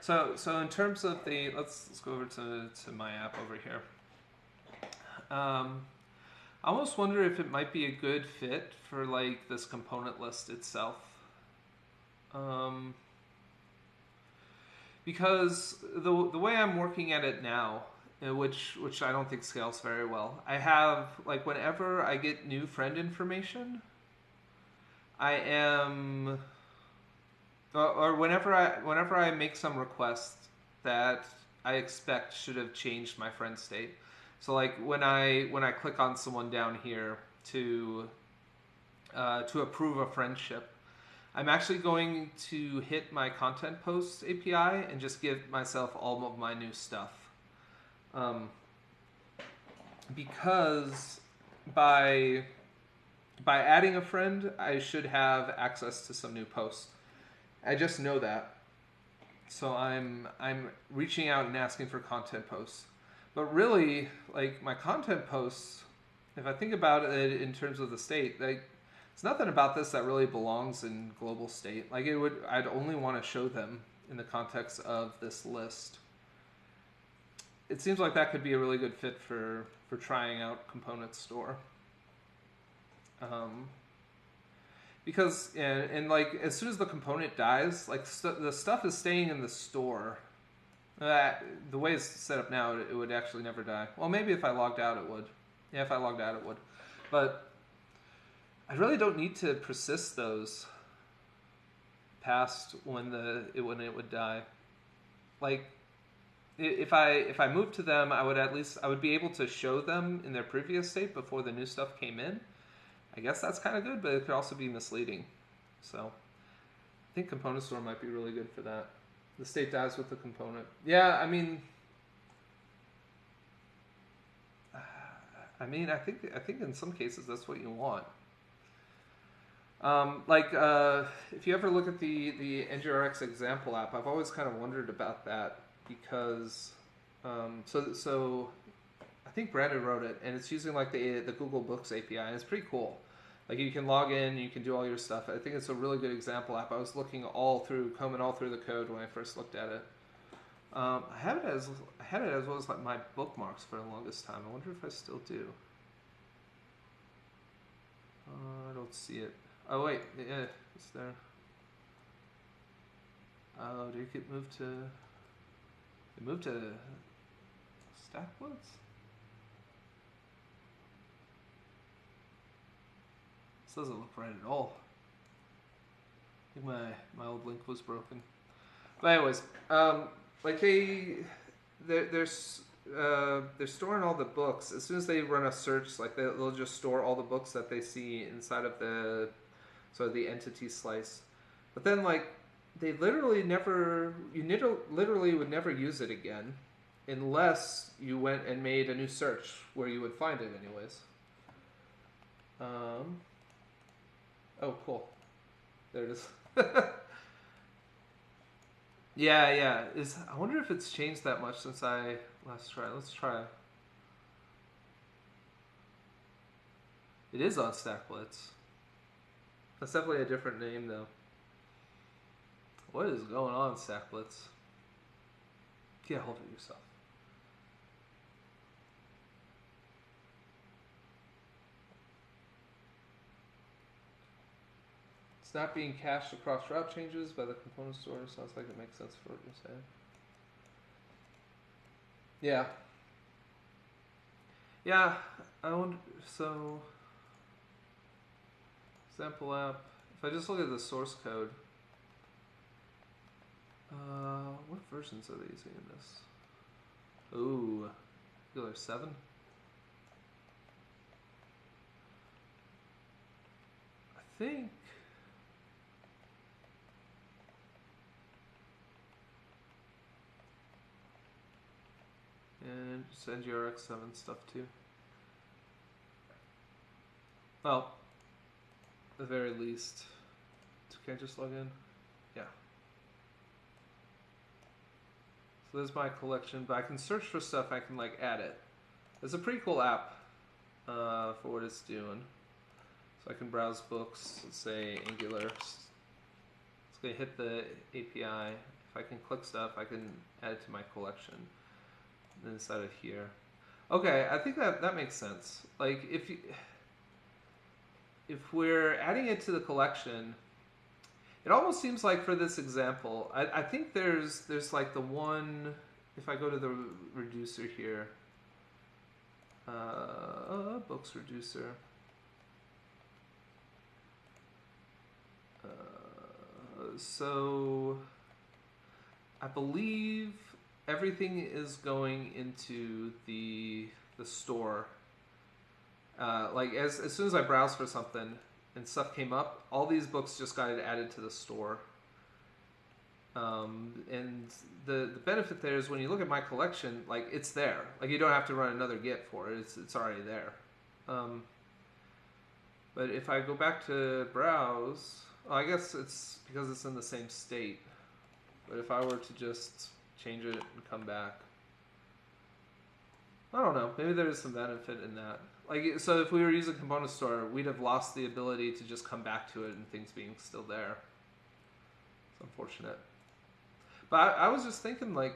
So in terms of the let's go over to my app over here. I almost wonder if it might be a good fit for like this component list itself. Because the way I'm working at it now, which I don't think scales very well, I have, like, whenever I get new friend information, I am, or whenever I make some request that I expect should have changed my friend state. So like when I click on someone down here to approve a friendship, I'm actually going to hit my content posts API and just give myself all of my new stuff. Because by adding a friend, I should have access to some new posts. I just know that. So I'm reaching out and asking for content posts. But really, like, my content posts, if I think about it in terms of the state, like, there's nothing about this that really belongs in global state. Like, I'd only want to show them in the context of this list. It seems like that could be a really good fit for trying out component store. Because, and like, as soon as the component dies, like, the stuff is staying in the store. The way it's set up now, it would actually never die. Well, maybe if I logged out, it would. Yeah, if I logged out, it would. But I really don't need to persist those past when it would die. Like, if I moved to them, I would be able to show them in their previous state before the new stuff came in. I guess that's kind of good, but it could also be misleading. So I think component store might be really good for that. The state dies with the component. Yeah, I think in some cases that's what you want. If you ever look at the NgRx example app, I've always kind of wondered about that because, so I think Brandon wrote it, and it's using like the Google Books API, and it's pretty cool. Like, you can log in, you can do all your stuff. I think it's a really good example app. I was combing all through the code when I first looked at it. I had it as well as like my bookmarks for the longest time. I wonder if I still do. I don't see it. Oh wait, yeah, it's there. Oh, did it get moved to? It moved to Stackwoods? This doesn't look right at all. I think my old link was broken. But anyways, like they're storing all the books. As soon as they run a search, like they'll just store all the books that they see inside of the entity slice. But then like they literally literally would never use it again unless you went and made a new search where you would find it anyways. Oh, cool. There it is. Yeah. I wonder if it's changed that much since I last tried. Let's try. It is on StackBlitz. That's definitely a different name though. What is going on, StackBlitz? Get a hold of yourself. It's not being cached across route changes by the component store. Sounds like it makes sense for what you're saying. Yeah. Yeah, I wonder, so, example app, if I just look at the source code, what versions are they using in this? Ooh, Angular 7? I think and just NgRx 7 stuff too. Well, at the very least, can I just log in? Yeah. So there's my collection, but I can search for stuff. I can like add it. It's a pretty cool app for what it's doing. So I can browse books. Let's say Angular. It's gonna hit the API. If I can click stuff, I can add it to my collection. Inside of here. Okay, I think that makes sense. Like if we're adding it to the collection, it almost seems like for this example, I think there's like the one, if I go to the reducer here, books reducer. So I believe everything is going into the store. Like as soon as I browsed for something and stuff came up, all these books just got added to the store. And the benefit there is when you look at my collection, like it's there. Like you don't have to run another git for it. It's already there. But if I go back to browse, well, I guess it's because it's in the same state. But if I were to just change it and come back, I don't know. Maybe there is some benefit in that. Like, so if we were using component store, we'd have lost the ability to just come back to it and things being still there. It's unfortunate. But I was just thinking, like,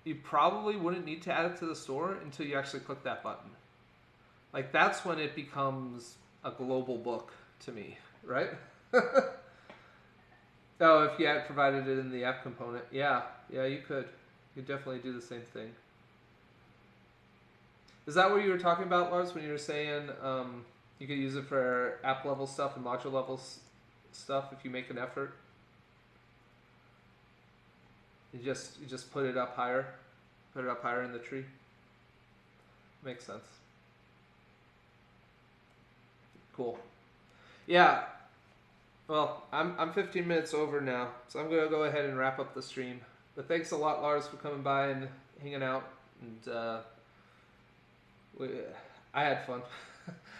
you probably wouldn't need to add it to the store until you actually click that button. Like, that's when it becomes a global book to me, right? Oh, if you had provided it in the app component. Yeah, you could. You could definitely do the same thing. Is that what you were talking about, Lars, when you were saying you could use it for app level stuff and module level stuff if you make an effort? You just put it up higher in the tree. Makes sense. Cool. Yeah. Well, I'm 15 minutes over now, so I'm gonna go ahead and wrap up the stream. But thanks a lot, Lars, for coming by and hanging out. And I had fun.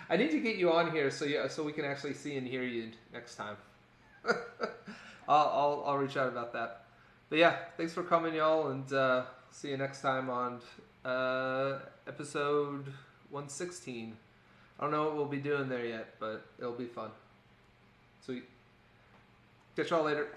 I need to get you on here so we can actually see and hear you next time. I'll reach out about that. But yeah, thanks for coming, y'all, and see you next time on episode 116. I don't know what we'll be doing there yet, but it'll be fun. Sweet. Catch y'all later.